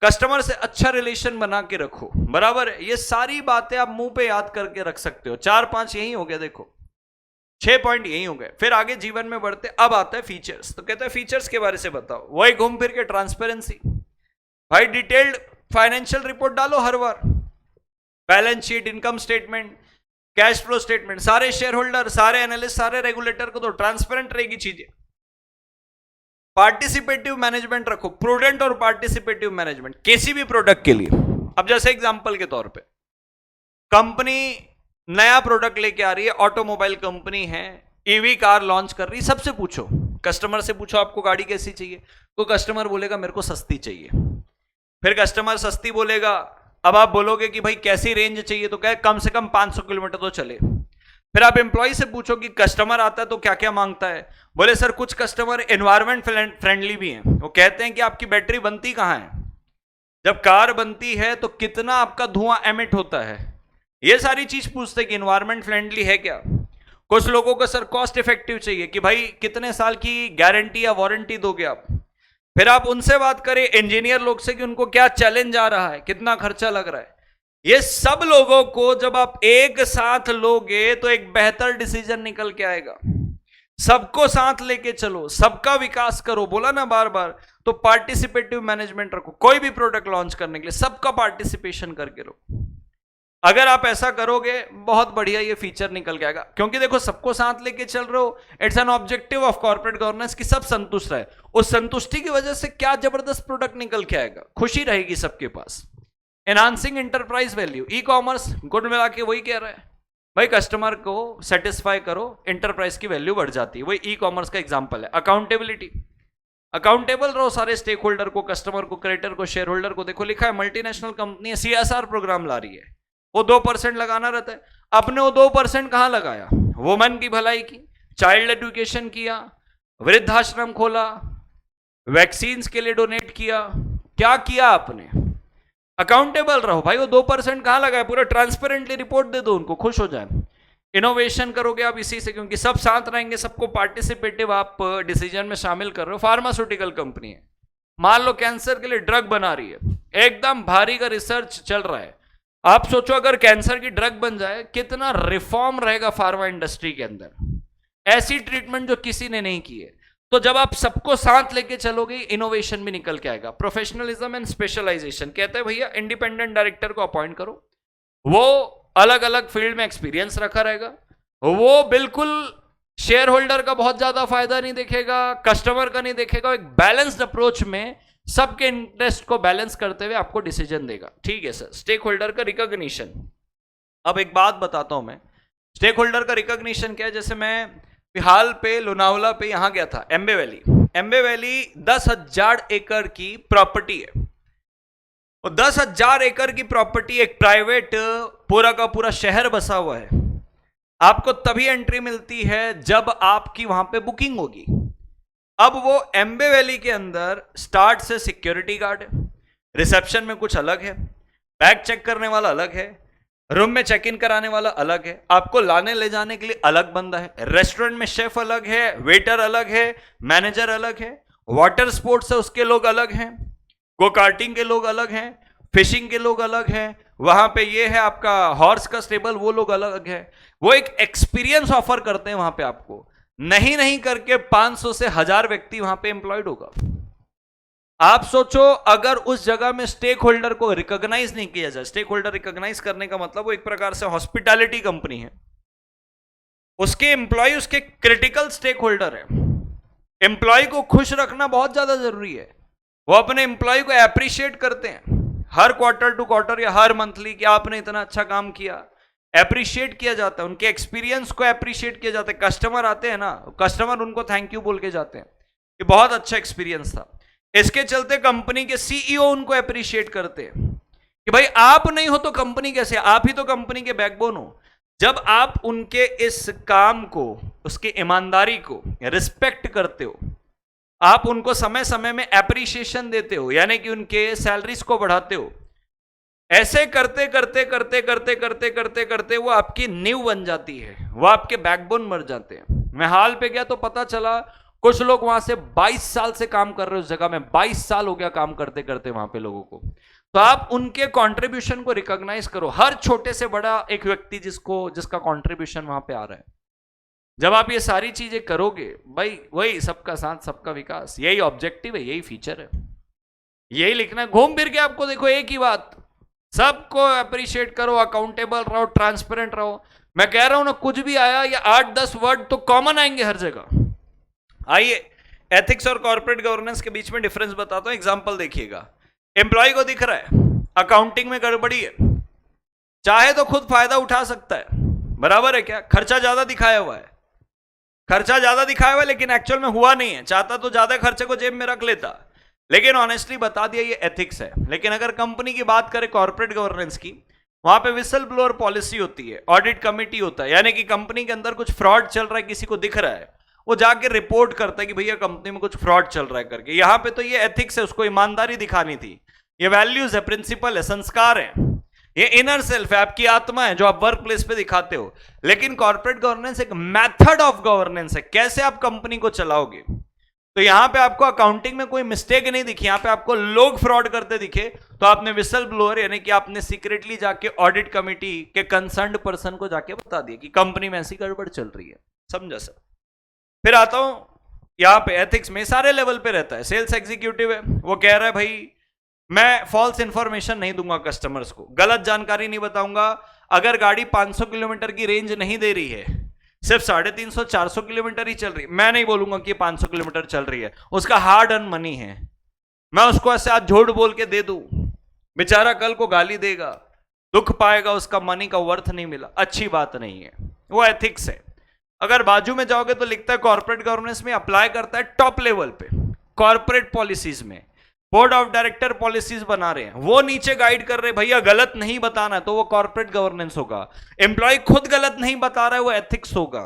Speaker 1: कस्टमर से अच्छा रिलेशन बना के रखो, बराबर है। ये सारी बातें आप मुंह पे याद करके रख सकते हो। 4-5 यही हो गया, देखो 6 पॉइंट यही हो गए। फिर आगे जीवन में बढ़ते, अब आता है फीचर्स। तो कहता है फीचर्स के बारे से बताओ, वही घूम फिर के ट्रांसपेरेंसी। भाई डिटेल्ड फाइनेंशियल रिपोर्ट डालो हर बार, balance sheet, income statement, cash flow statement, सारे शेयर होल्डर, सारे एनालिस्ट, सारे रेगुलेटर को तो ट्रांसपेरेंट रहेगी चीजें। पार्टिसिपेटिव मैनेजमेंट रखो, प्रूडेंट और पार्टिसिपेटिव मैनेजमेंट किसी भी प्रोडक्ट के लिए। अब जैसे एग्जांपल के तौर पे कंपनी नया प्रोडक्ट लेके आ रही है, ऑटोमोबाइल कंपनी है, ईवी कार लॉन्च कर रही है, सबसे पूछो, कस्टमर से पूछो आपको गाड़ी कैसी चाहिए, तो कस्टमर बोलेगा मेरे को सस्ती चाहिए। फिर कस्टमर सस्ती बोलेगा, अब आप बोलोगे कि भाई कैसी रेंज चाहिए, तो कहे कम से कम 500 किलोमीटर तो चले। फिर आप एम्प्लॉय से पूछो कि कस्टमर आता है तो क्या क्या मांगता है, बोले सर कुछ कस्टमर एनवायरमेंट फ्रेंडली भी हैं, वो कहते हैं कि आपकी बैटरी बनती कहाँ है, जब कार बनती है तो कितना आपका धुआं एमिट होता है, ये सारी चीज पूछते हैं कि एनवायरमेंट फ्रेंडली है क्या। कुछ लोगों को सर कॉस्ट इफेक्टिव चाहिए कि भाई कितने साल की गारंटी या वारंटी दोगे आप। फिर आप उनसे बात करें इंजीनियर लोग से कि उनको क्या चैलेंज आ रहा है, कितना खर्चा लग रहा है। ये सब लोगों को जब आप एक साथ लोगे तो एक बेहतर डिसीजन निकल के आएगा। सबको साथ लेके चलो, सबका विकास करो, बोला ना बार बार। तो पार्टिसिपेटिव मैनेजमेंट रखो, कोई भी प्रोडक्ट लॉन्च करने के लिए सबका पार्टिसिपेशन करके लो। अगर आप ऐसा करोगे बहुत बढ़िया ये फीचर निकल के आएगा, क्योंकि देखो सबको साथ लेके चल रहे हो, it's an objective of corporate governance कि सब संतुष्ट रहे। उस संतुष्टि की वजह से क्या जबरदस्त प्रोडक्ट निकल के आएगा, खुशी रहेगी सबके पास। Enhancing enterprise value, e commerce good मिला के वही कह रहा है, भाई कस्टमर को सेटिस्फाई करो, एंटरप्राइज की वैल्यू बढ़ जाती है, वही ई कॉमर्स का एग्जांपल है। अकाउंटेबिलिटी, अकाउंटेबल रहो सारे स्टेक होल्डर को, कस्टमर को, क्रेडिटर को, शेयर होल्डर को। देखो लिखा है मल्टीनेशनल कंपनी है, CSR प्रोग्राम ला रही है, वो 2% लगाना रहता है। आपने वो 2% कहां लगाया? वुमेन की भलाई की, चाइल्ड एजुकेशन किया, वृद्धाश्रम खोला, वैक्सीन्स के लिए डोनेट किया, क्या किया आपने? अकाउंटेबल रहो भाई, वो 2% कहां लगाए? पूरा ट्रांसपेरेंटली रिपोर्ट दे दो उनको, खुश हो जाए। इनोवेशन करोगे आप इसी से, क्योंकि सब साथ रहेंगे, सबको पार्टिसिपेटिव आप डिसीजन में शामिल कर रहे हो। फार्मास्यूटिकल कंपनी है, मान लो कैंसर के लिए ड्रग बना रही है, एकदम भारी का रिसर्च चल रहा है। आप सोचो अगर कैंसर की ड्रग बन जाए, कितना रिफॉर्म रहेगा फार्मा इंडस्ट्री के अंदर, ऐसी ट्रीटमेंट जो किसी ने नहीं की है। तो जब आप सबको साथ लेके चलोगे, इनोवेशन भी निकल के आएगा। प्रोफेशनलिज्म एंड स्पेशलाइजेशन, कहते हैं भैया इंडिपेंडेंट डायरेक्टर को अपॉइंट करो, वो अलग अलग फील्ड में एक्सपीरियंस रखा रहेगा, वो बिल्कुल शेयर होल्डर का बहुत ज्यादा फायदा नहीं देखेगा, कस्टमर का नहीं देखेगा, एक बैलेंस्ड अप्रोच में सबके इंटरेस्ट को बैलेंस करते हुए आपको डिसीजन देगा। ठीक है सर। स्टेक होल्डर का रिकॉग्निशन, अब एक बात बताता हूं मैं, स्टेक होल्डर का रिकॉग्निशन क्या है। जैसे मैं फिलहाल पे लोनावला पे यहां गया था, एम्बे वैली। एम्बे वैली 10,000 एकड़ की प्रॉपर्टी है, और 10,000 एकड़ की प्रॉपर्टी, एक प्राइवेट पूरा का पूरा शहर बसा हुआ है। आपको तभी एंट्री मिलती है जब आपकी वहां पे बुकिंग होगी। अब वो एम्बे वैली के अंदर स्टार्ट से सिक्योरिटी गार्ड है, रिसेप्शन में कुछ अलग है, बैग चेक करने वाला अलग है, रूम में चेक इन कराने वाला अलग है, आपको लाने ले जाने के लिए अलग बंदा है, रेस्टोरेंट में शेफ अलग है, वेटर अलग है, मैनेजर अलग है, वाटर स्पोर्ट्स है उसके लोग अलग हैं, गो कार्टिंग के लोग अलग हैं, फिशिंग के लोग अलग हैं, वहां पे ये है आपका हॉर्स का स्टेबल, वो लोग अलग है। वो एक एक्सपीरियंस ऑफर करते हैं वहां पे आपको, नहीं नहीं करके 500 से 1000 व्यक्ति वहां पे एम्प्लॉयड होगा। आप सोचो अगर उस जगह में स्टेक होल्डर को रिकॉग्नाइज नहीं किया जाए, स्टेक होल्डर रिकॉग्नाइज करने का मतलब वो एक प्रकार से हॉस्पिटैलिटी कंपनी है, उसके एम्प्लॉय उसके क्रिटिकल स्टेक होल्डर है। एम्प्लॉय को खुश रखना बहुत ज्यादा जरूरी है, वो अपने एम्प्लॉय को अप्रिशिएट करते हैं हर क्वार्टर टू क्वार्टर या हर मंथली कि आपने इतना अच्छा काम किया, अप्रिशिएट किया जाता है, उनके एक्सपीरियंस को अप्रिशिएट किया जाता है। कस्टमर आते हैं ना, कस्टमर उनको थैंक यू बोल के जाते हैं कि बहुत अच्छा एक्सपीरियंस था। इसके चलते कंपनी के सीईओ उनको अप्रिशिएट करते हैं कि भाई आप नहीं हो तो कंपनी कैसे, आप ही तो कंपनी के बैकबोन हो। जब आप उनके इस काम को, उसकी ईमानदारी को रिस्पेक्ट करते हो, आप उनको समय समय में एप्रिशिएशन देते हो, यानी कि उनके सैलरीज को बढ़ाते हो, ऐसे करते करते करते करते करते करते करते वो आपकी नींव बन जाती है, वो आपके बैकबोन मर जाते हैं। मैं हाल पे गया तो पता चला कुछ लोग वहां से 22 साल से काम कर रहे हैं, उस जगह में 22 साल हो गया काम करते करते वहां पे लोगों को। तो आप उनके कंट्रीब्यूशन को रिकॉग्नाइज करो, हर छोटे से बड़ा एक व्यक्ति जिसका कंट्रीब्यूशन वहां पे आ रहा है। जब आप ये सारी चीजें करोगे भाई, वही सबका साथ सबका विकास, यही ऑब्जेक्टिव है, यही फीचर है, यही लिखना है। घूम फिर के आपको देखो एक ही बात, सबको अप्रिशिएट करो, अकाउंटेबल रहो, ट्रांसपेरेंट रहो। मैं कह रहा हूं ना, कुछ भी आया या 8-10 वर्ड तो कॉमन आएंगे हर जगह। आइए एथिक्स और कॉर्पोरेट गवर्नेंस के बीच में डिफरेंस बताता हूं, एग्जांपल देखिएगा। एम्प्लॉय को दिख रहा है अकाउंटिंग में गड़बड़ी है, चाहे तो खुद फायदा उठा सकता है, बराबर है क्या? खर्चा ज्यादा दिखाया हुआ है, खर्चा ज्यादा दिखाया हुआ है लेकिन एक्चुअल में हुआ नहीं है, चाहता तो ज्यादा खर्चे को जेब में रख लेता, लेकिन ऑनेस्टली बता दिया ये एथिक्स है। लेकिन अगर कंपनी की बात करें कॉर्पोरेट गवर्नेंस की, वहां पे विसल ब्लोअर पॉलिसी होती है, ऑडिट कमेटी होता है, यानी कि कंपनी के अंदर कुछ फ्रॉड चल रहा है, किसी को दिख रहा है, वो जाके रिपोर्ट करता है कि भैया कंपनी में कुछ फ्रॉड चल रहा है करके। यहां पे तो ये एथिक्स है, उसको ईमानदारी दिखानी थी, ये वैल्यूज है, प्रिंसिपल है, संस्कार है, ये इनर सेल्फ है, आपकी आत्मा है जो आप वर्क प्लेस पे दिखाते हो। लेकिन कॉर्पोरेट गवर्नेंस एक मेथड ऑफ गवर्नेंस है, कैसे आप कंपनी को चलाओगे। तो यहां पे आपको अकाउंटिंग में कोई मिस्टेक नहीं दिखी, यहां पे आपको लोग फ्रॉड करते दिखे तो आपने विसल ब्लोअर यानी कि आपने सीक्रेटली जाके ऑडिट कमेटी के कंसर्न्ड पर्सन को जाके बता दिया कि कंपनी में ऐसी गड़बड़ चल रही है। समझा सर? फिर आता हूं यहां पे एथिक्स में सारे लेवल पे रहता है। सेल्स एग्जीक्यूटिव है, वो कह रहा है भाई मैं फॉल्स इंफॉर्मेशन नहीं दूंगा कस्टमर्स को, गलत जानकारी नहीं बताऊंगा। अगर गाड़ी 500 किलोमीटर की रेंज नहीं दे रही है, सिर्फ 350-400 किलोमीटर ही चल रही है, मैं नहीं बोलूंगा कि 500 किलोमीटर चल रही है, उसका हार्ड अर्न मनी है, मैं उसको ऐसे आज झूठ बोल के दे दूं, बेचारा कल को गाली देगा, दुख पाएगा, उसका मनी का वर्थ नहीं मिला, अच्छी बात नहीं है। वो एथिक्स है। अगर बाजू में जाओगे तो लिखता है कॉर्पोरेट गवर्नेंस में अप्लाई करता है टॉप लेवल पे, कॉर्पोरेट पॉलिसीज में बोर्ड ऑफ डायरेक्टर पॉलिसीज बना रहे हैं, वो नीचे गाइड कर रहे हैं भैया गलत नहीं बताना है, तो वो कॉर्पोरेट गवर्नेंस होगा। एम्प्लॉय खुद गलत नहीं बता रहा है, वो एथिक्स होगा।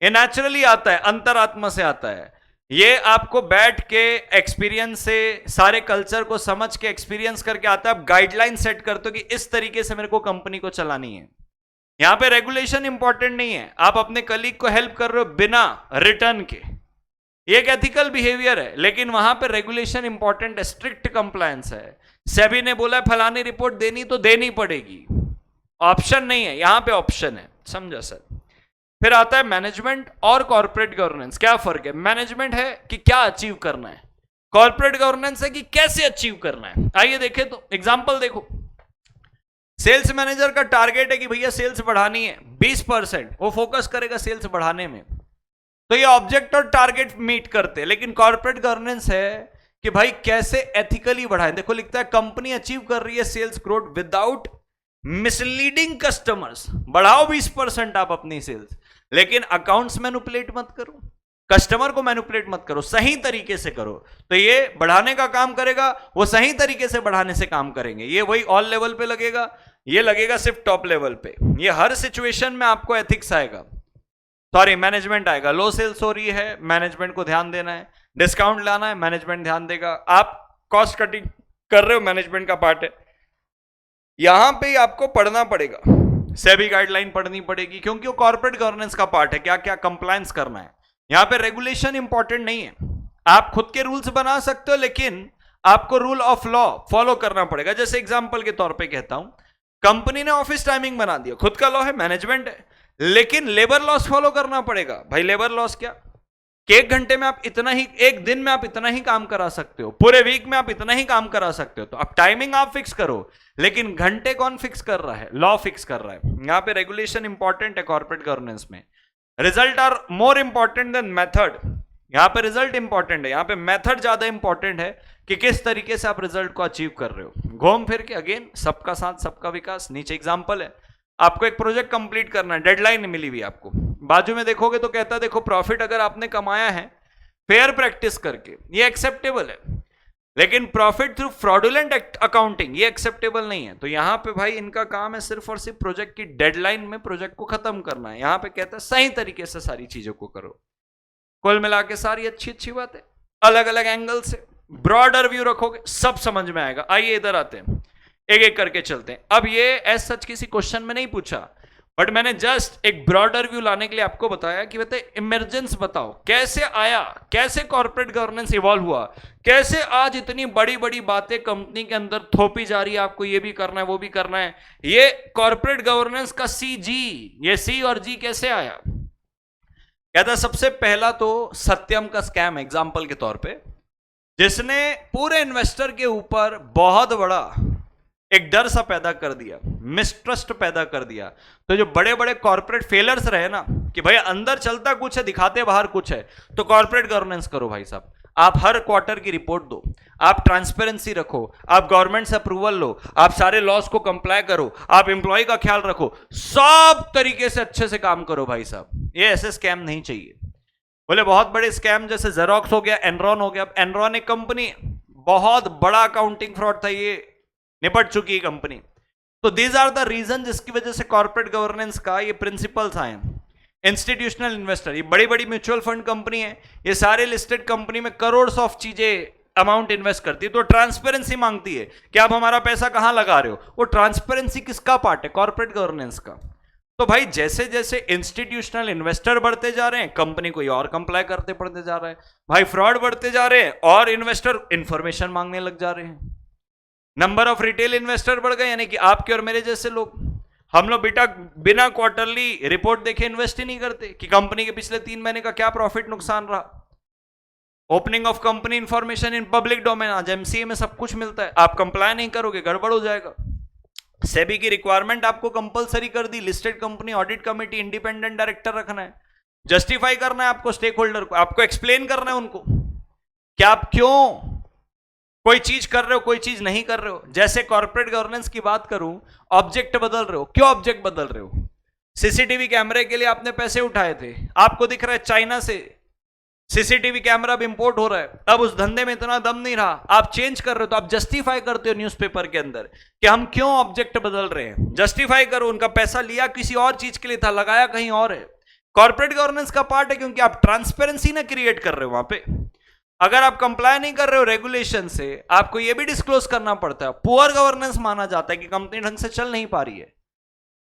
Speaker 1: ये नेचुरली आता है, अंतरात्मा से आता है, ये आपको बैठ के एक्सपीरियंस से सारे कल्चर को समझ के एक्सपीरियंस करके आता है। आप गाइडलाइन सेट करते हो कि इस तरीके से मेरे को कंपनी को चलानी है। यहां पे रेगुलेशन इंपॉर्टेंट नहीं है, आप अपने कलीग को हेल्प कर रहे हो बिना रिटर्न के, ये एक एथिकल बिहेवियर है, लेकिन वहां पे रेगुलेशन इंपॉर्टेंट है, स्ट्रिक्ट कंप्लायंस है। सेबी ने बोला फलानी रिपोर्ट देनी तो देनी पड़ेगी, ऑप्शन नहीं है, यहां पे ऑप्शन है। समझा सर? फिर आता है मैनेजमेंट और कॉर्पोरेट गवर्नेंस। क्या फर्क है? मैनेजमेंट है कि क्या अचीव करना है, कॉर्पोरेट गवर्नेंस है कि कैसे अचीव करना है। आइए देखें तो एग्जाम्पल देखो। सेल्स मैनेजर का टारगेट है कि भैया सेल्स बढ़ानी है 20%, वो फोकस करेगा सेल्स बढ़ाने में, तो ये ऑब्जेक्ट और टारगेट मीट करते हैं। लेकिन कॉर्पोरेट गवर्नेंस है कि भाई कैसे एथिकली बढ़ाएं। देखो लिखता है कंपनी अचीव कर रही है sales growth without misleading customers, बढ़ाओ 20% आप अपनी सेल्स, लेकिन अकाउंट्स मैनिपुलेट मत करो, कस्टमर को मैनिपुलेट मत करो, सही तरीके से करो, तो ये बढ़ाने का काम करेगा, वो सही तरीके से बढ़ाने से काम करेंगे। ये वही ऑल लेवल पे लगेगा, ये लगेगा सिर्फ टॉप लेवल पे। ये हर सिचुएशन में आपको एथिक्स आएगा, सॉरी मैनेजमेंट आएगा। लो सेल्स हो रही है, मैनेजमेंट को ध्यान देना है, डिस्काउंट लाना है, मैनेजमेंट ध्यान देगा। आप कॉस्ट कटिंग कर रहे हो, मैनेजमेंट का पार्ट है। यहां पे आपको पढ़ना पड़ेगा, सेबी गाइडलाइन पढ़नी पड़ेगी, क्योंकि वो कॉर्पोरेट गवर्नेंस का पार्ट है, क्या क्या कंप्लायंस करना है। यहां पे रेगुलेशन इंपॉर्टेंट नहीं है, आप खुद के रूल्स बना सकते हो, लेकिन आपको रूल ऑफ लॉ फॉलो करना पड़ेगा। जैसे एग्जांपल के तौर पे कहता हूं, कंपनी ने ऑफिस टाइमिंग बना दिया, खुद का लॉ है, मैनेजमेंट है, लेकिन लेबर लॉस फॉलो करना पड़ेगा। भाई लेबर लॉस क्या कि 1 घंटे में आप इतना ही, 1 दिन में आप इतना ही काम करा सकते हो, पूरे वीक में आप इतना ही काम करा सकते हो। तो अब टाइमिंग आप फिक्स करो, लेकिन घंटे कौन फिक्स कर रहा है? लॉ फिक्स कर रहा है। यहां पे रेगुलेशन इंपॉर्टेंट है कॉर्पोरेट गवर्नेंस में। Result are more important than method. यहां पे रिजल्ट इंपॉर्टेंट है, यहां पे मेथड ज्यादा इंपॉर्टेंट है कि किस तरीके से आप रिजल्ट को अचीव कर रहे हो। घूम फिर के अगेन सबका साथ सबका विकास, नीचे एग्जांपल है, आपको एक प्रोजेक्ट कंप्लीट करना है, डेडलाइन मिली हुई आपको, बाजू में देखोगे तो कहता है देखो प्रॉफिट अगर आपने कमाया है फेयर प्रैक्टिस करके, ये एक्सेप्टेबल है, लेकिन प्रॉफिट थ्रू फ्रॉडुलेंट अकाउंटिंग ये एक्सेप्टेबल नहीं है। तो यहां पे भाई इनका काम है सिर्फ और सिर्फ प्रोजेक्ट की डेडलाइन में प्रोजेक्ट को खत्म करना है। यहां पे कहता है सही तरीके से सारी चीजों को करो। कुल मिला के सारी अच्छी अच्छी बात है, अलग अलग एंगल से ब्रॉडर व्यू रखोगे सब समझ में आएगा। आइए इधर आते हैं, एक एक करके चलते हैं। अब ये एज सच किसी क्वेश्चन में नहीं पूछा, बट मैंने जस्ट एक ब्रॉडर व्यू लाने के लिए आपको बताया कि बताए इमरजेंस बताओ कैसे आया, कैसे कॉर्पोरेट गवर्नेंस इवॉल्व हुआ, कैसे आज इतनी बड़ी बड़ी बातें कंपनी के अंदर थोपी जा रही है, आपको ये भी करना है वो भी करना है। ये कॉर्पोरेट गवर्नेंस का CG, ये C और G कैसे आया? कहता सबसे पहला तो सत्यम का स्कैम एग्जांपल के तौर पे, जिसने पूरे इन्वेस्टर के ऊपर बहुत बड़ा एक डर सा पैदा कर दिया, मिसट्रस्ट पैदा कर दिया। तो जो बड़े बड़े कॉर्पोरेट फेलर्स रहे ना कि भाई अंदर चलता कुछ है दिखाते बाहर कुछ है, तो कॉर्पोरेट गवर्नेंस करो भाई साहब, आप हर क्वार्टर की रिपोर्ट दो, आप ट्रांसपेरेंसी रखो, आप गवर्नमेंट से अप्रूवल लो, आप सारे लॉस को कंप्लाई करो, आप एम्प्लॉय का ख्याल रखो, सब तरीके से अच्छे से काम करो भाई साहब। ये ऐसे स्कैम नहीं चाहिए। बोले बहुत बड़े स्कैम जैसे जेरोक्स हो गया, एनरॉन हो गया। एनरॉन एक कंपनी, बहुत बड़ा अकाउंटिंग फ्रॉड था, ये निपट चुकी है कंपनी। तो दीज आर द रीजन जिसकी वजह से कॉर्पोरेट गवर्नेंस का ये प्रिंसिपल्स आए। इंस्टीट्यूशनल इन्वेस्टर, ये बड़ी बड़ी म्यूचुअल फंड कंपनी है, ये सारे लिस्टेड कंपनी में करोड़ ऑफ चीजें अमाउंट इन्वेस्ट करती है, तो ट्रांसपेरेंसी मांगती है कि आप हमारा पैसा कहां लगा रहे हो। वो ट्रांसपेरेंसी किसका पार्ट है? कॉर्पोरेट गवर्नेंस का। तो भाई जैसे जैसे इंस्टीट्यूशनल इन्वेस्टर बढ़ते जा रहे हैं, कंपनी कोई और कंप्लाई करते पड़ते जा रहा है, भाई फ्रॉड बढ़ते जा रहे हैं और इन्वेस्टर इंफॉर्मेशन मांगने लग जा रहे हैं। नंबर ऑफ रिटेल इन्वेस्टर बढ़ गए, यानी कि आपके और मेरे जैसे लोग, हम लोग बेटा बिना क्वार्टरली रिपोर्ट देखे इन्वेस्ट ही नहीं करते कि कंपनी के पिछले 3 महीने का क्या प्रॉफिट नुकसान रहा। Opening of company information in public domain, आज MCA में सब कुछ मिलता है, आप कंप्लाई नहीं करोगे गड़बड़ हो जाएगा। सेबी की रिक्वायरमेंट आपको कंपलसरी कर दी, listed company audit committee independent director रखना है, जस्टिफाई करना है आपको स्टेक होल्डर को, आपको एक्सप्लेन करना है उनको कि आप क्यों कोई चीज कर रहे हो कोई चीज नहीं कर रहे हो। जैसे कॉर्पोरेट गवर्नेंस की बात करूं, ऑब्जेक्ट बदल रहे हो, क्यों ऑब्जेक्ट बदल रहे हो? सीसीटीवी कैमरे के लिए आपने पैसे उठाए थे, आपको दिख रहा है चाइना से सीसीटीवी कैमरा अब इंपोर्ट हो रहा है, अब उस धंधे में इतना दम नहीं रहा, आप चेंज कर रहे हो, तो आप जस्टिफाई करते हो न्यूज़पेपर के अंदर कि हम क्यों ऑब्जेक्ट बदल रहे हैं। जस्टिफाई करो, उनका पैसा लिया किसी और चीज के लिए था, लगाया कहीं और है। कॉर्पोरेट गवर्नेंस का पार्ट है, क्योंकि आप ट्रांसपेरेंसी ना क्रिएट कर रहे हो वहां पे। अगर आप कंप्लाई नहीं कर रहे हो रेगुलेशन से, आपको यह भी डिस्क्लोज करना पड़ता है। पुअर गवर्नेंस माना जाता है कि कंपनी ढंग से चल नहीं पा रही है।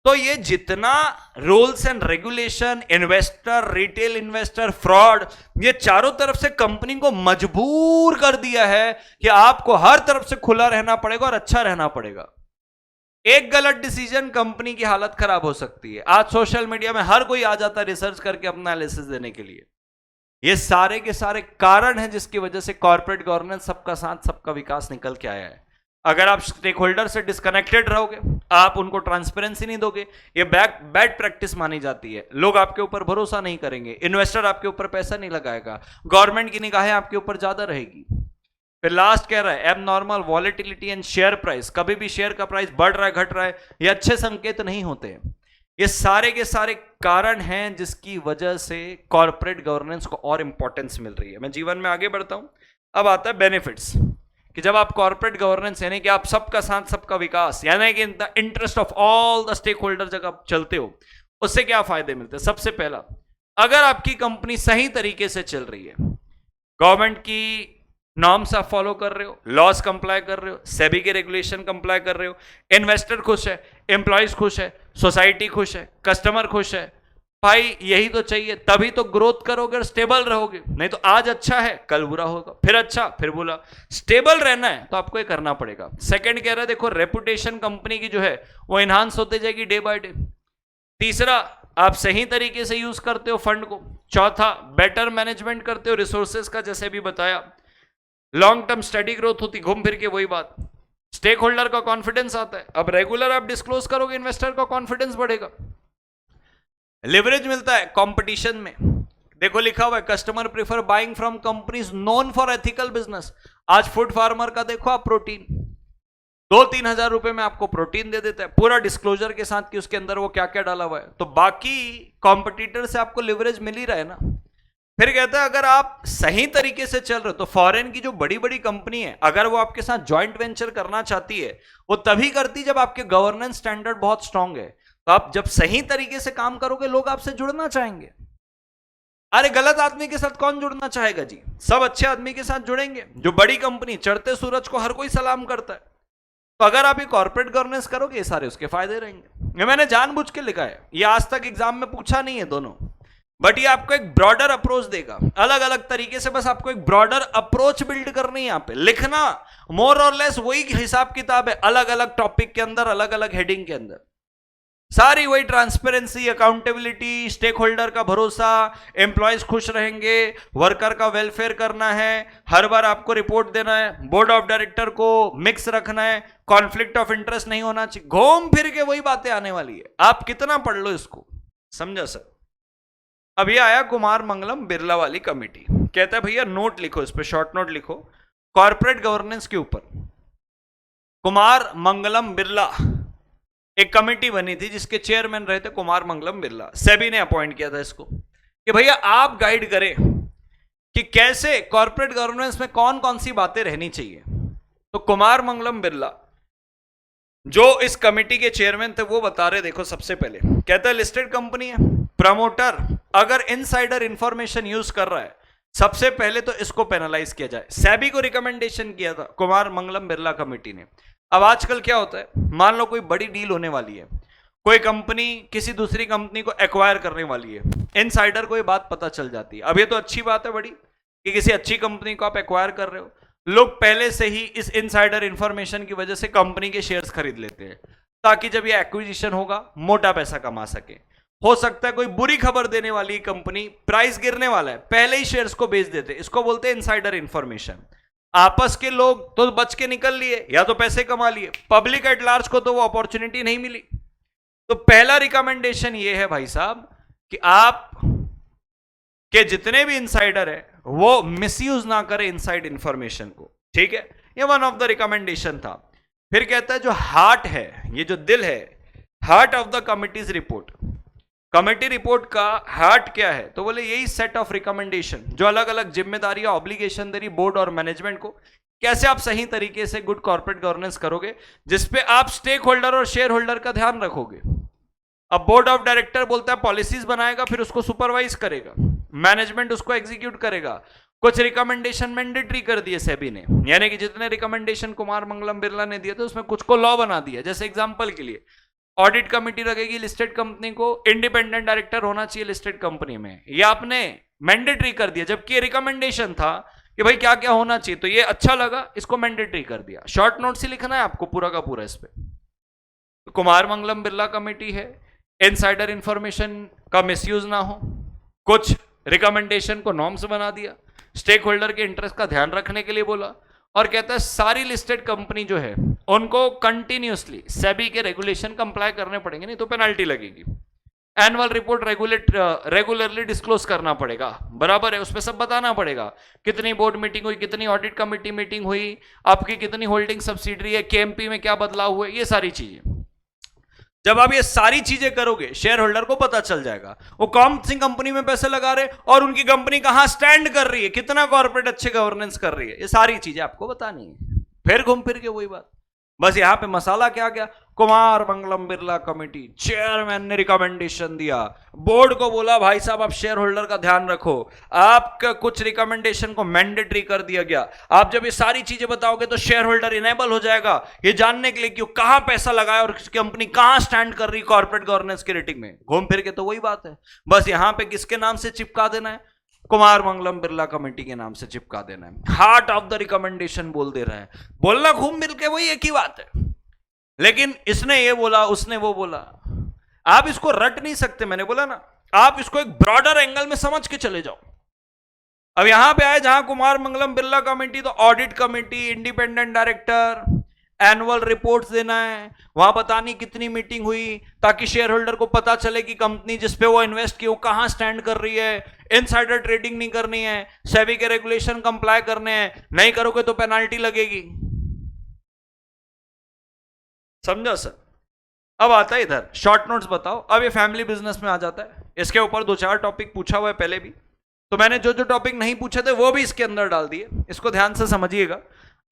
Speaker 1: तो ये जितना rules and regulation, investor, retail investor, fraud, ये चारों तरफ से कंपनी को मजबूर कर दिया है कि आपको हर तरफ से खुला रहना पड़ेगा और अच्छा रहना पड़ेगा। एक गलत डिसीजन कंपनी की हालत खराब हो सकती है। आज सोशल मीडिया में हर कोई आ जाता है रिसर्च करके अपना एनालिसिस देने के लिए। ये सारे के सारे कारण हैं जिसकी वजह से कॉर्पोरेट गवर्नेंस, सबका साथ सबका विकास निकल के आया है। अगर आप स्टेक होल्डर से डिस्कनेक्टेड रहोगे, आप उनको ट्रांसपेरेंसी नहीं दोगे, ये बैड प्रैक्टिस मानी जाती है। लोग आपके ऊपर भरोसा नहीं करेंगे, इन्वेस्टर आपके ऊपर पैसा नहीं लगाएगा, गवर्नमेंट की निगाहें आपके ऊपर ज्यादा रहेगी। फिर लास्ट कह रहा है abnormal volatility and share price, कभी भी शेयर का प्राइस बढ़ रहा है घट रहा है, ये अच्छे संकेत नहीं होते हैं। ये सारे के सारे कारण हैं जिसकी वजह से कॉर्पोरेट गवर्नेंस को और इंपॉर्टेंस मिल रही है। मैं जीवन में आगे बढ़ता हूं, अब आता है बेनिफिट्स, कि जब आप कॉर्पोरेट गवर्नेंस यानी कि आप सबका साथ सबका विकास, यानी कि in the interest of all the stakeholder जब आप चलते हो, उससे क्या फायदे मिलते हैं? सबसे पहला, अगर आपकी कंपनी सही तरीके से चल रही है, गवर्नमेंट की नॉर्म्स आप फॉलो कर रहे हो, लॉस कंप्लाई कर रहे हो, सेबी के रेगुलेशन कंप्लाई कर रहे हो, इन्वेस्टर खुश है, एम्प्लॉयज खुश है, सोसाइटी खुश है, कस्टमर खुश है। भाई यही तो चाहिए, तभी तो ग्रोथ करोगे और स्टेबल रहोगे। नहीं तो आज अच्छा है कल बुरा होगा, फिर अच्छा फिर बुरा। स्टेबल रहना है तो आपको ये करना पड़ेगा। सेकंड कह रहा है देखो रेपुटेशन कंपनी की जो है वो एनहांस होते जाएगी डे बाय डे। तीसरा, आप सही तरीके से यूज करते हो फंड को। चौथा, बेटर मैनेजमेंट करते हो रिसोर्सेज का, जैसे भी बताया। लॉन्ग टर्म स्टडी ग्रोथ होती, घूम फिर के वही बात, स्टेक होल्डर का कॉन्फिडेंस आता है। अब रेगुलर आप डिस्क्लोज करोगे, इन्वेस्टर का कॉन्फिडेंस बढ़ेगा। लिवरेज मिलता है कंपटीशन में। देखो लिखा हुआ है customer prefer buying from companies known for ethical business. आज फूड फार्मर का देखो आप, प्रोटीन 2-3 हजार रुपए में आपको प्रोटीन दे देता है, पूरा डिस्क्लोजर के साथ कि उसके अंदर वो क्या क्या डाला हुआ है। तो बाकी कॉम्पिटिटर से आपको लिवरेज मिल ही रहा है ना। फिर कहता है अगर आप सही तरीके से चल रहे हो तो फॉरेन की जो बड़ी बड़ी कंपनी है, अगर वो आपके साथ ज्वाइंट वेंचर करना चाहती है, वो तभी करती जब आपके गवर्नेंस स्टैंडर्ड बहुत स्ट्रांग है। तो आप जब सही तरीके से काम करोगे, लोग आपसे जुड़ना चाहेंगे। अरे गलत आदमी के साथ कौन जुड़ना चाहेगा जी, सब अच्छे आदमी के साथ जुड़ेंगे। जो बड़ी कंपनी, चढ़ते सूरज को हर कोई सलाम करता है। तो अगर आप ये कॉर्पोरेट गवर्नेंस करोगे, ये सारे उसके फायदे रहेंगे। ये मैंने जानबूझ के लिखा है, ये आज तक एग्जाम में पूछा नहीं है दोनों, बट ये आपको एक ब्रॉडर अप्रोच देगा। अलग अलग तरीके से बस आपको एक ब्रॉडर अप्रोच बिल्ड करनी है। यहाँ पे लिखना मोर और लेस वही हिसाब किताब है, अलग अलग टॉपिक के अंदर, अलग अलग हेडिंग के अंदर सारी वही ट्रांसपेरेंसी, अकाउंटेबिलिटी, स्टेक होल्डर का भरोसा, एम्प्लॉयज खुश रहेंगे, वर्कर का वेलफेयर करना है, हर बार आपको रिपोर्ट देना है, बोर्ड ऑफ डायरेक्टर को मिक्स रखना है, कॉन्फ्लिक्ट ऑफ इंटरेस्ट नहीं होना चाहिए। घूम फिर के वही बातें आने वाली है, आप कितना पढ़ लो इसको। समझा सर? अब ये आया कुमार मंगलम बिरला वाली कमेटी, कहता है भैया नोट लिखो, इस पे शॉर्ट नोट लिखो कॉर्पोरेट गवर्नेंस के ऊपर। कुमार मंगलम बिरला एक कमेटी बनी थी जिसके चेयरमैन रहे थे कुमार मंगलम बिरला। सेबी ने अपॉइंट किया था इसको कि भैया आप गाइड करें कि कैसे कॉर्पोरेट गवर्नेंस में कौन कौन सी बातें रहनी चाहिए। तो कुमार मंगलम बिरला जो इस कमेटी के चेयरमैन थे वो बता रहे, देखो सबसे पहले कहता है लिस्टेड कंपनी है, प्रमोटर अगर इनसाइडर इंफॉर्मेशन यूज कर रहा है, सबसे पहले तो इसको पेनलाइज किया जाए। सेबी को रिकमेंडेशन किया था कुमार मंगलम बिरला कमेटी ने। अब आजकल क्या होता है, मान लो कोई बड़ी डील होने वाली है, कोई कंपनी किसी दूसरी कंपनी को एक्वायर करने वाली है, इनसाइडर को ये बात पता चल जाती है। अब ये तो अच्छी बात है बड़ी कि किसी अच्छी कंपनी को आप एक्वायर कर रहे हो, लोग पहले से ही इस इनसाइडर इंफॉर्मेशन की वजह से कंपनी के शेयर्स खरीद लेते हैं ताकि जब ये एक्विजिशन होगा मोटा पैसा कमा सके। हो सकता है कोई बुरी खबर देने वाली कंपनी, प्राइस गिरने वाला है, पहले ही शेयर्स को बेच देते, इसको बोलते हैं इनसाइडर इंफॉर्मेशन। आपस के लोग तो बच के निकल लिए या तो पैसे कमा लिए, पब्लिक एट लार्ज को तो वो अपॉर्चुनिटी नहीं मिली। तो पहला रिकमेंडेशन ये है भाई साहब कि आप के जितने भी इनसाइडर है वो मिसयूज ना करें इनसाइड इंफॉर्मेशन को, ठीक है। ये वन ऑफ द रिकमेंडेशन था। फिर कहता है जो हार्ट है, ये जो दिल है, heart of the committees report, committee report का हार्ट क्या है, तो बोले यही सेट ऑफ रिकमेंडेशन जो अलग अलग जिम्मेदारियां, ऑब्लिगेशन दे रही बोर्ड और मैनेजमेंट को, कैसे आप सही तरीके से गुड कॉर्पोरेट गवर्नेंस करोगे जिसपे आप स्टेक होल्डर और शेयर होल्डर का ध्यान रखोगे। अब बोर्ड ऑफ डायरेक्टर बोलता है पॉलिसीज बनाएगा, फिर उसको सुपरवाइज करेगा, मैनेजमेंट उसको एग्जीक्यूट करेगा। कुछ रिकमेंडेशन मैंडेटरी कर दिए सेबी ने, यानी कि जितने रिकमेंडेशन कुमार मंगलम बिरला ने दिए थे उसमें कुछ को लॉ बना दिया। जैसे एग्जांपल के लिए ऑडिट कमेटी लगेगी लिस्टेड कंपनी को, इंडिपेंडेंट डायरेक्टर होना चाहिए लिस्टेड कंपनी में, ये आपने मैंडेटरी कर दिया, जबकि ये रिकमेंडेशन था कि भाई क्या क्या होना चाहिए। तो ये अच्छा लगा, इसको मैंडेटरी कर दिया। शॉर्ट नोट से लिखना है आपको पूरा का पूरा इस पे। तो कुमार मंगलम बिरला कमेटी है, इनसाइडर इंफॉर्मेशन का मिसयूज ना हो, कुछ रिकमेंडेशन को नॉर्म्स बना दिया, स्टेक होल्डर के इंटरेस्ट का ध्यान रखने के लिए बोला, और कहता है सारी लिस्टेड कंपनी जो है उनको कंटिन्यूअसली सेबी के रेगुलेशन कंप्लाई करने पड़ेंगे, नहीं तो पेनल्टी लगेगी। एनुअल रिपोर्ट रेगुलरली डिस्क्लोज करना पड़ेगा, बराबर है, उसमें सब बताना पड़ेगा, कितनी बोर्ड मीटिंग हुई, कितनी ऑडिट कमेटी मीटिंग हुई, आपकी कितनी होल्डिंग सब्सिडरी है, केएमपी में क्या बदलाव हुए, ये सारी चीजें। जब आप ये सारी चीजें करोगे शेयर होल्डर को पता चल जाएगा वो कौन सी कंपनी में पैसे लगा रहे और उनकी कंपनी कहां स्टैंड कर रही है, कितना कॉर्पोरेट अच्छे गवर्नेंस कर रही है, ये सारी चीजें आपको बतानी है। फिर घूम फिर के वही बात, बस यहां पे मसाला क्या गया, कुमार मंगलम बिरला कमेटी चेयरमैन ने रिकमेंडेशन दिया, बोर्ड को बोला भाई साहब आप शेयर होल्डर का ध्यान रखो, आपका कुछ रिकमेंडेशन को मैंडेटरी कर दिया गया। आप जब ये सारी चीजें बताओगे तो शेयर होल्डर इनेबल हो जाएगा ये जानने के लिए कि कहां पैसा लगाया और कंपनी कहां स्टैंड कर रही कॉर्पोरेट गवर्नेंस की रेटिंग में। घूम फिर के तो वही बात है, बस यहां पे किसके नाम से चिपका देना है, कुमार मंगलम बिरला कमेटी के नाम से चिपका देना है। हार्ट ऑफ द रिकमेंडेशन बोल दे रहा है, बोलना घूम मिल के वही एक ही बात है, लेकिन इसने ये बोला उसने वो बोला, आप इसको रट नहीं सकते। मैंने बोला ना, आप इसको एक ब्रॉडर एंगल में समझ के चले जाओ। अब यहां पे आए जहां कुमार मंगलम बिरला कमेटी, तो audit committee, independent director, annual reports देना है, वहां बतानी कितनी मीटिंग हुई ताकि शेयर होल्डर को पता चले कि कंपनी जिसपे वो इन्वेस्ट की वो कहां स्टैंड कर रही है। इनसाइडर ट्रेडिंग नहीं करनी है, सेबी के रेगुलेशन कंप्लाई करने हैं, नहीं करोगे तो पेनाल्टी लगेगी। समझा सर? अब आता है इधर शॉर्ट नोट्स बताओ। अब ये फैमिली बिजनेस में आ जाता है, इसके ऊपर 2-4 टॉपिक पूछा हुआ है पहले भी, तो मैंने जो जो टॉपिक नहीं पूछे थे वो भी इसके अंदर डाल दिए, इसको ध्यान से समझिएगा।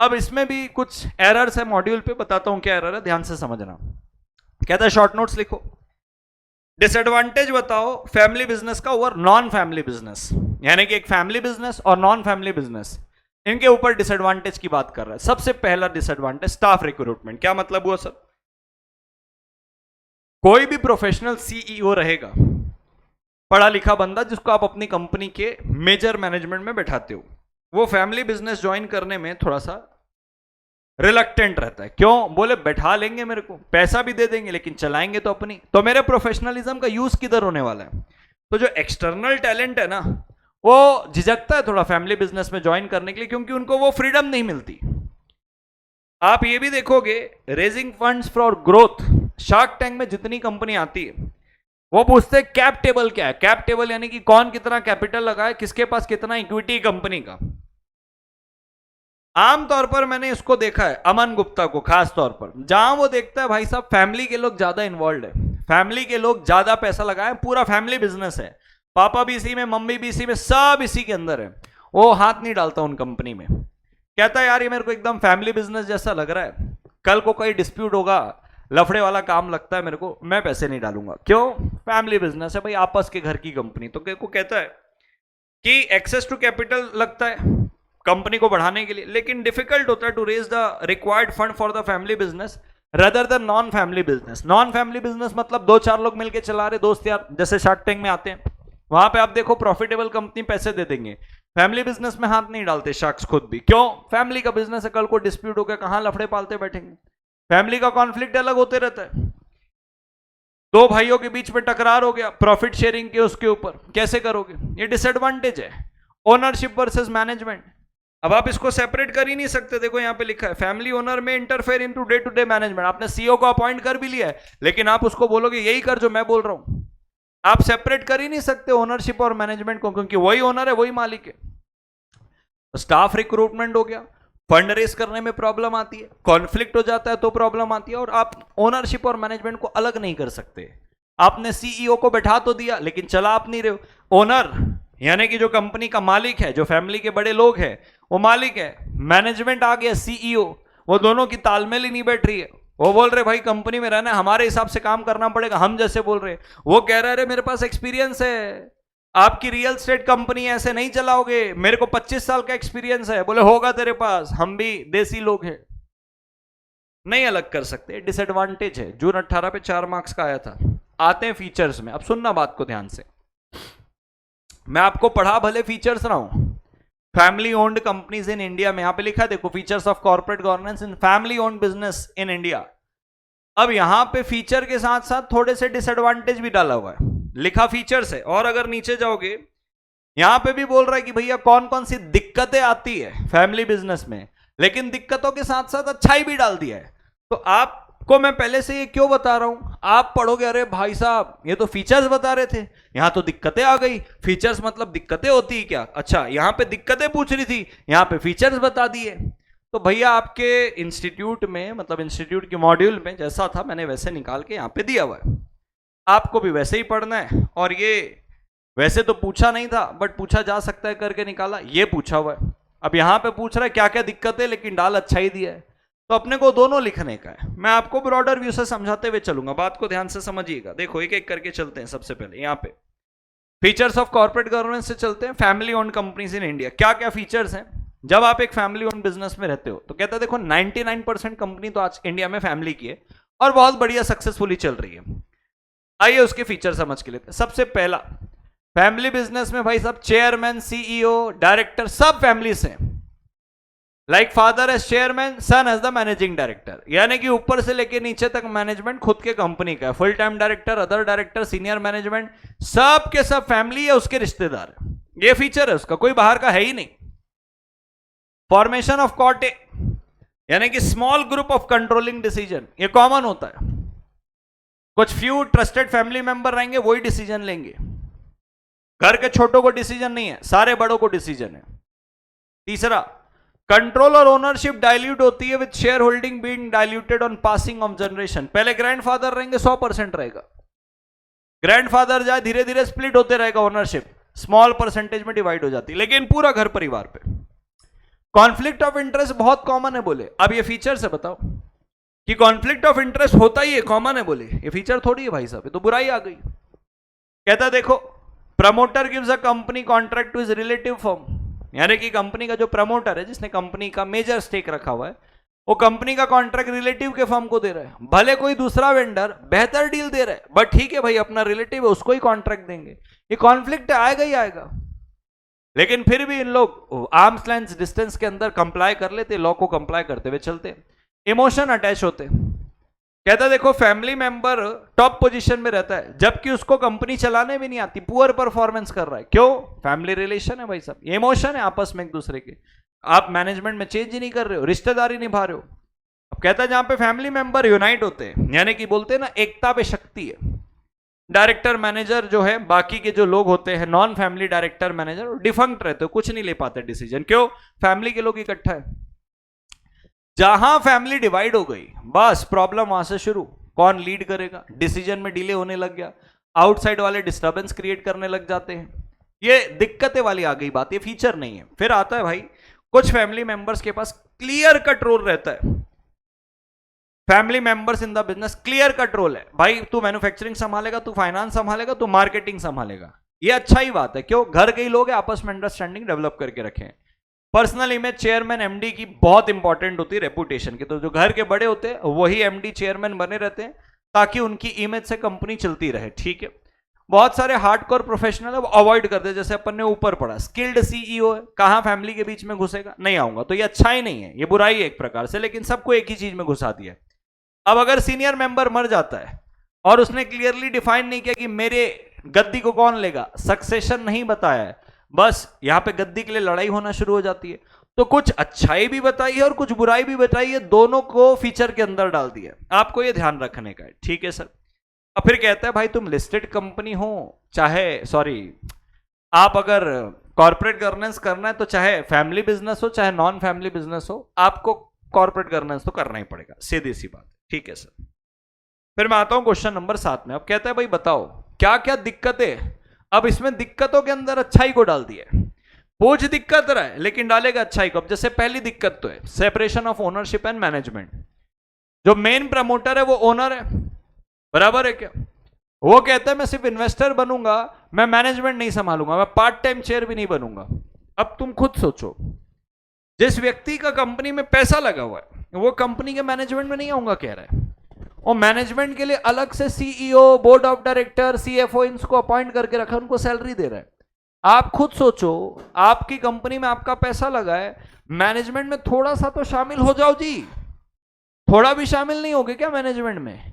Speaker 1: अब इसमें भी कुछ एरर्स है मॉड्यूल पे, बताता हूं क्या एरर है, ध्यान से समझना। कहता है शॉर्ट नोट्स लिखो, डिसएडवांटेज बताओ फैमिली बिजनेस का ओवर नॉन फैमिली बिजनेस, यानी कि एक फैमिली बिजनेस और नॉन फैमिली बिजनेस, इनके ऊपर डिसएडवांटेज की बात कर रहा है। सबसे पहला डिसएडवांटेज स्टाफ रिक्रूटमेंट। क्या मतलब हुआ सर? कोई भी प्रोफेशनल सीईओ रहेगा, पढ़ा लिखा बंदा जिसको आप अपनी कंपनी के मेजर मैनेजमेंट में बैठाते हो, वो फैमिली बिजनेस ज्वाइन करने में थोड़ा सा रिलक्टेंट रहता है। क्यों? बोले बैठा लेंगे मेरे को, पैसा भी दे देंगे, लेकिन चलाएंगे तो अपनी, तो मेरे प्रोफेशनलिज्म का यूज किधर होने वाला है? तो जो एक्सटर्नल टैलेंट है ना, वो झिझकता है थोड़ा फैमिली बिजनेस में ज्वाइन करने के लिए, क्योंकि उनको वो फ्रीडम नहीं मिलती। आप ये भी देखोगे, raising funds for growth, shark tank में जितनी कंपनी आती है वो पूछते हैं कैप टेबल क्या है। कैप टेबल यानी कि कौन कितना कैपिटल लगाए, किसके पास कितना इक्विटी कंपनी का। आमतौर पर मैंने इसको देखा है, अमन गुप्ता को खास तौर पर, जहां वो देखता है भाई साहब फैमिली के लोग ज्यादा इन्वॉल्व है, फैमिली के लोग ज्यादा पैसा लगाए, पूरा फैमिली बिजनेस है, पापा भी इसी में, मम्मी भी इसी में, सब इसी के अंदर है, वो हाथ नहीं डालता उन कंपनी में। कहता है यार ये मेरे को एकदम फैमिली बिजनेस जैसा लग रहा है, कल को कोई डिस्प्यूट होगा, लफड़े वाला काम लगता है मेरे को, मैं पैसे नहीं डालूंगा। क्यों? फैमिली बिजनेस है भाई, आपस के घर की कंपनी। तो को कहता है कि एक्सेस टू कैपिटल लगता है कंपनी को बढ़ाने के लिए, लेकिन डिफिकल्ट होता है to raise the required fund for the family business rather than non family business. Non family business मतलब 2-4 लोग मिलकर चला रहे, दोस्त यार, जैसे शार्क टैंक में आते हैं, वहां पे आप देखो प्रॉफिटेबल कंपनी पैसे दे देंगे, फैमिली बिजनेस में हाथ नहीं डालते शार्क्स खुद भी। क्यों? फैमिली का बिजनेस है, कल को डिस्प्यूट हो गया कहां लफड़े पालते बैठेंगे, फैमिली का कॉन्फ्लिक्ट अलग होते रहता है। 2 भाइयों के बीच में टकरार हो गया प्रॉफिट शेयरिंग के, उसके ऊपर कैसे करोगे? ये डिसएडवांटेज है, ओनरशिप वर्सेस मैनेजमेंट। अब आप इसको सेपरेट कर ही नहीं सकते। देखो यहां पे लिखा है फैमिली ओनर में interfere into day to day management. आपने सीईओ को अपॉइंट कर भी लिया है, लेकिन आप उसको बोलोगे यही कर जो मैं बोल रहा हूं, आप सेपरेट कर ही नहीं सकते ओनरशिप और मैनेजमेंट को, क्योंकि वही ओनर है, वही मालिक है। स्टाफ रिक्रूटमेंट हो गया, फंड रेस करने में प्रॉब्लम आती है, कॉन्फ्लिक्ट हो जाता है तो प्रॉब्लम आती है, और आप ओनरशिप और मैनेजमेंट को अलग नहीं कर सकते। आपने सीईओ को बैठा तो दिया, लेकिन चला आप नहीं रहे हो। ओनर यानी कि जो कंपनी का मालिक है, जो फैमिली के बड़े लोग हैं, वो मालिक है, मैनेजमेंट आ गया सीईओ, वो दोनों की तालमेल ही नहीं बैठ रही है। वो बोल रहे भाई कंपनी में रहना हमारे हिसाब से काम करना पड़ेगा, हम जैसे बोल रहे, वो कह रहे मेरे पास एक्सपीरियंस है, आपकी रियल एस्टेट कंपनी ऐसे नहीं चलाओगे, मेरे को 25 साल का एक्सपीरियंस है। बोले होगा तेरे पास, हम भी देसी लोग हैं, नहीं अलग कर सकते। डिसएडवांटेज है। जून 18 पे 4 मार्क्स का आया था। आते हैं फीचर्स में। अब सुनना बात को ध्यान से, मैं आपको पढ़ा भले फीचर्स रहा हूं। Family owned companies in India में यहां पे लिखा है, देखो features of corporate governance in family owned business in India. अब यहां पे फीचर के साथ साथ थोड़े से डिसएडवांटेज भी डाला हुआ है। लिखा फीचर्स है, और अगर नीचे जाओगे यहां पे भी बोल रहा है कि भैया कौन कौन सी दिक्कतें आती है फैमिली बिजनेस में, लेकिन दिक्कतों के साथ साथ अच्छाई भी डाल दिया है। तो आपको मैं पहले से ये क्यों बता रहा हूं, आप पढ़ोगे अरे भाई साहब ये तो फीचर्स बता रहे थे, यहां तो दिक्कतें आ गई। फीचर्स मतलब दिक्कतें होती है क्या? अच्छा, यहां पे दिक्कतें पूछ रही थी, यहां पे फीचर्स बता दिए। तो भैया आपके इंस्टीट्यूट में, मतलब इंस्टीट्यूट के मॉड्यूल में जैसा था मैंने वैसे निकाल के यहां पे दिया हुआ है, आपको भी वैसे ही पढ़ना है। और ये वैसे तो पूछा नहीं था, बट पूछा जा सकता है करके निकाला, ये पूछा हुआ है। अब यहां पे पूछ रहा है क्या क्या दिक्कत है, लेकिन डाल अच्छा ही दिया है। तो अपने को दोनों लिखने का है। मैं आपको ब्रॉडर व्यू से समझाते हुए चलूंगा, बात को ध्यान से समझिएगा। देखो एक एक करके चलते हैं। सबसे पहले यहाँ पे फीचर्स ऑफ कॉर्पोरेट गवर्नेंस से चलते हैं। Family owned companies in India, क्या क्या फीचर्स हैं जब आप एक फैमिली ओन्ड बिजनेस में रहते हो। तो कहता है देखो 99% कंपनी तो आज इंडिया में फैमिली की है और बहुत बढ़िया सक्सेसफुली चल रही है। आइए उसके फीचर समझ के लेते हैं। सबसे पहला, फैमिली बिजनेस में भाई सब चेयरमैन, सीईओ, डायरेक्टर सब फैमिली से। Like father as chairman, son as the managing director, यानी कि ऊपर से लेके नीचे तक मैनेजमेंट खुद के कंपनी का है। Full time director, other director, senior management सब के सब फैमिली है, उसके रिश्तेदार है। ये फीचर है उसका, कोई बाहर का है ही नहीं। फॉर्मेशन ऑफ कॉटे, यानी कि small group of controlling decision, ये कॉमन होता है। कुछ फ्यू ट्रस्टेड फैमिली मेंबर रहेंगे, वही डिसीजन लेंगे। घर के छोटों को डिसीजन नहीं है, सारे बड़ों को डिसीजन है। तीसरा, कंट्रोल और ओनरशिप डाइल्यूट होती है with share holding being diluted on passing of generation. पहले ग्रैंडफादर रहेंगे, 100% रहेगा। ग्रैंडफादर जाए, धीरे धीरे स्प्लिट होते रहेगा ओनरशिप, स्मॉल परसेंटेज में डिवाइड हो जाती है, लेकिन पूरा घर परिवार पे। कॉन्फ्लिक्ट ऑफ इंटरेस्ट बहुत कॉमन है बोले। अब ये फीचर से बताओ कि कॉन्फ्लिक्ट ऑफ इंटरेस्ट होता ही है, कॉमन है बोले, ये फीचर थोड़ी है भाई साहब, ये तो बुराई आ गई। कहता देखो, promoter gives a company contract to his relative firm, यानी कि कंपनी का जो प्रमोटर है, जिसने कंपनी का मेजर स्टेक रखा हुआ है, वो कंपनी का कॉन्ट्रैक्ट रिलेटिव के फर्म को दे रहा है। भले कोई दूसरा वेंडर बेहतर डील दे रहा है, बट ठीक है भाई, अपना रिलेटिव है, उसको ही कॉन्ट्रैक्ट देंगे। ये कॉन्फ्लिक्ट आएगा ही आएगा, लेकिन फिर भी इन लोग आर्म्स लेंथ डिस्टेंस के अंदर कंप्लाई कर लेते, लॉ को कंप्लाई करते हुए चलते। इमोशन अटैच होते। कहता देखो, फैमिली मेंबर टॉप पोजीशन में रहता है, जबकि उसको कंपनी चलाने भी नहीं आती, पुअर परफॉर्मेंस कर रहा है। क्यों? फैमिली रिलेशन है भाई साहब, ये इमोशन है आपस में एक दूसरे के। आप मैनेजमेंट में चेंज ही नहीं कर रहे हो, रिश्तेदारी निभा रहे हो। अब कहता है जहां पे फैमिली मेंबर यूनाइट होते हैं, यानी कि बोलते हैं ना, एकता पे शक्ति है। डायरेक्टर मैनेजर जो है, बाकी के जो लोग होते हैं non family director manager, defunct रहते हो, कुछ नहीं ले पाते डिसीजन। क्यों? फैमिली के लोग इकट्ठा है। जहां फैमिली डिवाइड हो गई, बस प्रॉब्लम वहां से शुरू। कौन लीड करेगा, डिसीजन में डिले होने लग गया, आउटसाइड वाले डिस्टर्बेंस क्रिएट करने लग जाते हैं। ये दिक्कतें वाली आ गई बात, ये फीचर नहीं है। फिर आता है भाई, कुछ फैमिली मेंबर्स के पास क्लियर कट रोल रहता है। Family members in the business, clear cut role है भाई, तू मैन्युफैक्चरिंग संभालेगा, तू फाइनेंस संभालेगा, तू मार्केटिंग संभालेगा। ये अच्छा ही बात है। क्यों? घर के ही लोग हैं, आपस में अंडरस्टैंडिंग डेवलप करके रखें। पर्सनल इमेज चेयरमैन एमडी की बहुत इंपॉर्टेंट होती है रेपुटेशन की, तो जो घर के बड़े होते हैं वही एमडी चेयरमैन बने रहते हैं, ताकि उनकी इमेज से कंपनी चलती रहे। ठीक है। बहुत सारे हार्डकोर प्रोफेशनल है, वो अवॉइड करते हैं, जैसे अपन ने ऊपर पढ़ा, स्किल्ड सीईओ है, कहां फैमिली के बीच में घुसेगा, नहीं आऊंगा। तो ये अच्छा ही नहीं है, ये बुराई है एक प्रकार से, लेकिन सबको एक ही चीज में घुसा दिया। अब अगर सीनियर मेंबर मर जाता है और उसने क्लियरली डिफाइन नहीं किया कि मेरे गद्दी को कौन लेगा, सक्सेशन नहीं बताया है, बस यहां पे गद्दी के लिए लड़ाई होना शुरू हो जाती है। तो कुछ अच्छाई भी बताई है और कुछ बुराई भी बताई है, दोनों को फीचर के अंदर डाल दिया। आपको ये ध्यान रखने का है। ठीक है सर। अब फिर कहता है भाई, तुम लिस्टेड कंपनी हो, चाहे आप अगर कॉर्पोरेट गवर्नेंस करना है, तो चाहे फैमिली बिजनेस हो चाहे नॉन फैमिली बिजनेस हो, आपको कॉर्पोरेट गवर्नेंस तो करना ही पड़ेगा, सीधी सी बात। ठीक है सर। फिर मैं आता हूं क्वेश्चन नंबर 7 में। अब कहता है भाई बताओ क्या क्या दिक्कतें। अब इसमें दिक्कतों के अंदर अच्छाई को डाल दिया। पूछ दिक्कत रहा है लेकिन डालेगा अच्छाई को। अब जैसे पहली दिक्कत तो है separation of ownership and management. जो मेन प्रमोटर है वो ओनर है, बराबर है क्या? वो कहता है मैं सिर्फ इन्वेस्टर बनूंगा, मैं मैनेजमेंट नहीं संभालूंगा, मैं पार्ट टाइम चेयर भी नहीं बनूंगा। अब तुम खुद सोचो, जिस व्यक्ति का कंपनी में पैसा लगा हुआ है वो कंपनी के मैनेजमेंट में नहीं आऊंगा कह रहा है, और मैनेजमेंट के लिए अलग से CEO, board of director, CFO इनको अपॉइंट करके रखा, उनको सैलरी दे रहा है। आप खुद सोचो, आपकी कंपनी में आपका पैसा लगा है, मैनेजमेंट में थोड़ा सा तो शामिल हो जाओ जी। थोड़ा भी शामिल नहीं होगे क्या मैनेजमेंट में?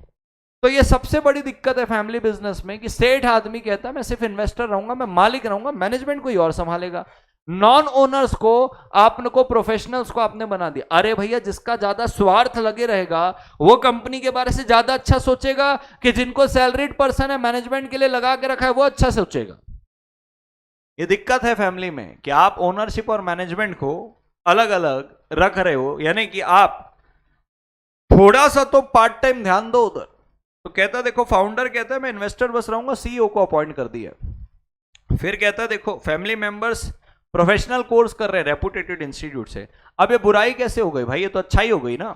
Speaker 1: तो ये सबसे बड़ी दिक्कत है फैमिली बिजनेस में कि सेठ आदमी कहता है मैं सिर्फ इन्वेस्टर रहूंगा, मैं मालिक रहूंगा, मैनेजमेंट कोई और संभालेगा। नॉन ओनर्स को, आपको प्रोफेशनल्स को आपने बना दिया। अरे भैया, जिसका ज्यादा स्वार्थ लगे रहेगा वो कंपनी के बारे से ज्यादा अच्छा सोचेगा कि जिनको सैलरीड पर्सन है मैनेजमेंट के लिए लगा के रखा है वो अच्छा सोचेगा। ये दिक्कत है फैमिली में कि आप ओनरशिप और मैनेजमेंट को अलग अलग रख रहे हो, यानी कि आप थोड़ा सा तो पार्ट टाइम ध्यान दो उधर। तो कहता देखो, फाउंडर कहता है मैं इन्वेस्टर बस रहूंगा, सीईओ को अपॉइंट कर दिया। फिर कहता है देखो, फैमिली मेंबर्स प्रोफेशनल कोर्स कर रहे हैं रेपुटेटेड इंस्टीट्यूट से। अब ये बुराई कैसे हो गई भाई? ये तो अच्छाई हो गई ना।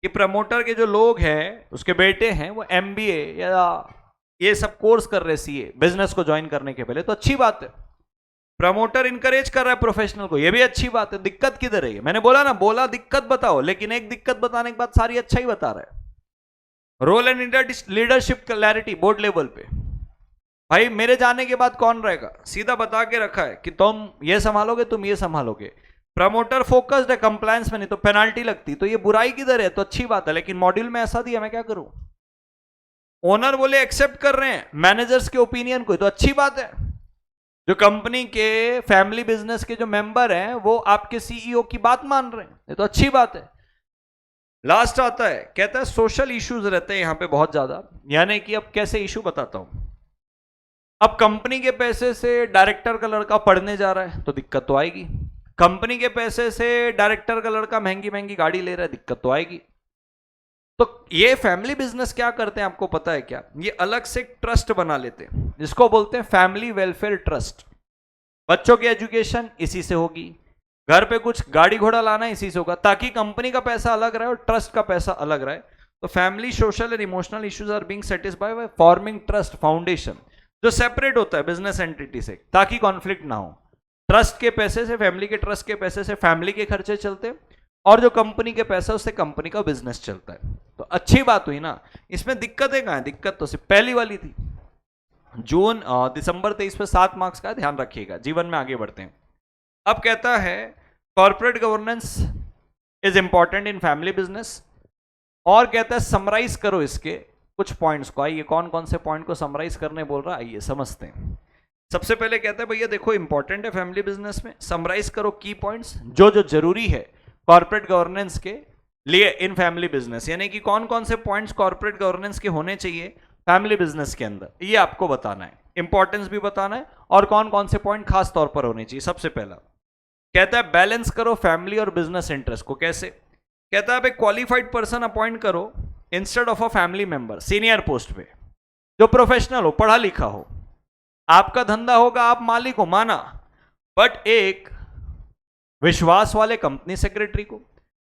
Speaker 1: कि प्रमोटर के जो लोग हैं, उसके बेटे हैं, वो MBA या ये सब कोर्स कर रहे CA बिजनेस को ज्वाइन करने के पहले, तो अच्छी बात है। प्रमोटर इनकरेज कर रहा है प्रोफेशनल को, ये भी अच्छी बात है। दिक्कत किधर है? मैंने बोला ना, बोला दिक्कत बताओ, लेकिन एक दिक्कत बताने के बाद सारी अच्छा ही बता रहा है। Role and leadership clarity board level पे, भाई मेरे जाने के बाद कौन रहेगा, सीधा बता के रखा है कि तुम ये संभालोगे, तुम ये संभालोगे। प्रमोटर फोकस्ड है कंप्लायंस में, नहीं तो पेनाल्टी लगती, तो ये बुराई किधर है? तो अच्छी बात है, लेकिन मॉड्यूल में ऐसा दिया, मैं क्या करूं? ओनर बोले एक्सेप्ट कर रहे हैं मैनेजर्स के ओपिनियन को, तो अच्छी बात है। जो कंपनी के फैमिली बिजनेस के जो मेंबर हैं वो आपके CEO की बात मान रहे हैं, ये तो अच्छी बात है। लास्ट आता है, कहता है सोशल इश्यूज रहते हैं यहां पे बहुत ज्यादा, यानी कि अब कैसे इशू बताता हूं। अब कंपनी के पैसे से डायरेक्टर का लड़का पढ़ने जा रहा है तो दिक्कत तो आएगी। कंपनी के पैसे से डायरेक्टर का लड़का महंगी महंगी गाड़ी ले रहा है, दिक्कत तो आएगी। तो ये फैमिली बिजनेस क्या करते हैं आपको पता है क्या? ये अलग से ट्रस्ट बना लेते हैं, जिसको बोलते हैं फैमिली वेलफेयर ट्रस्ट। बच्चों की एजुकेशन इसी से होगी, घर पे कुछ गाड़ी घोड़ा लाना इसी से होगा, ताकि कंपनी का पैसा अलग रहे और ट्रस्ट का पैसा अलग रहे। तो family social and emotional issues are being satisfied by forming trust foundation, जो सेपरेट होता है बिजनेस एंटिटी से, ताकि कॉन्फ्लिक्ट ना हो। ट्रस्ट के पैसे से, फैमिली के ट्रस्ट के पैसे से फैमिली के खर्चे चलते हैं, और जो कंपनी के पैसा उससे कंपनी का बिजनेस चलता है। तो अच्छी बात हुई ना। इसमें दिक्कतें कहां है? दिक्कत तो सिर्फ पहली वाली थी, जून दिसंबर 23 पे 7 मार्क्स का, ध्यान रखिएगा। जीवन में आगे बढ़ते हैं। अब कहता है corporate governance is important in family business, और कहता है समराइज करो इसके कुछ पॉइंट्स को। आइए कौन कौन से पॉइंट को समराइज करने बोल रहा है, आइए समझते हैं। सबसे पहले कहता है भैया देखो इंपॉर्टेंट है फैमिली बिजनेस में, समराइज करो की पॉइंट्स जो जो जरूरी है कॉर्पोरेट गवर्नेंस के लिए इन फैमिली बिजनेस, यानी कि कौन कौन से पॉइंट्स कॉर्पोरेट गवर्नेंस के होने चाहिए फैमिली बिजनेस के अंदर, ये आपको बताना है। इंपॉर्टेंस भी बताना है और कौन कौन से पॉइंट खास तौर पर होने चाहिए। सबसे पहला कहता है बैलेंस करो फैमिली और बिजनेस इंटरेस्ट को। कैसे? कहता है आप एक क्वालिफाइड पर्सन अपॉइंट करो instead of a family member, senior post पे, जो प्रोफेशनल हो, पढ़ा लिखा हो, आपका धंधा होगा, आप मालिक हो, माना, बट एक विश्वास वाले कंपनी सेक्रेटरी को,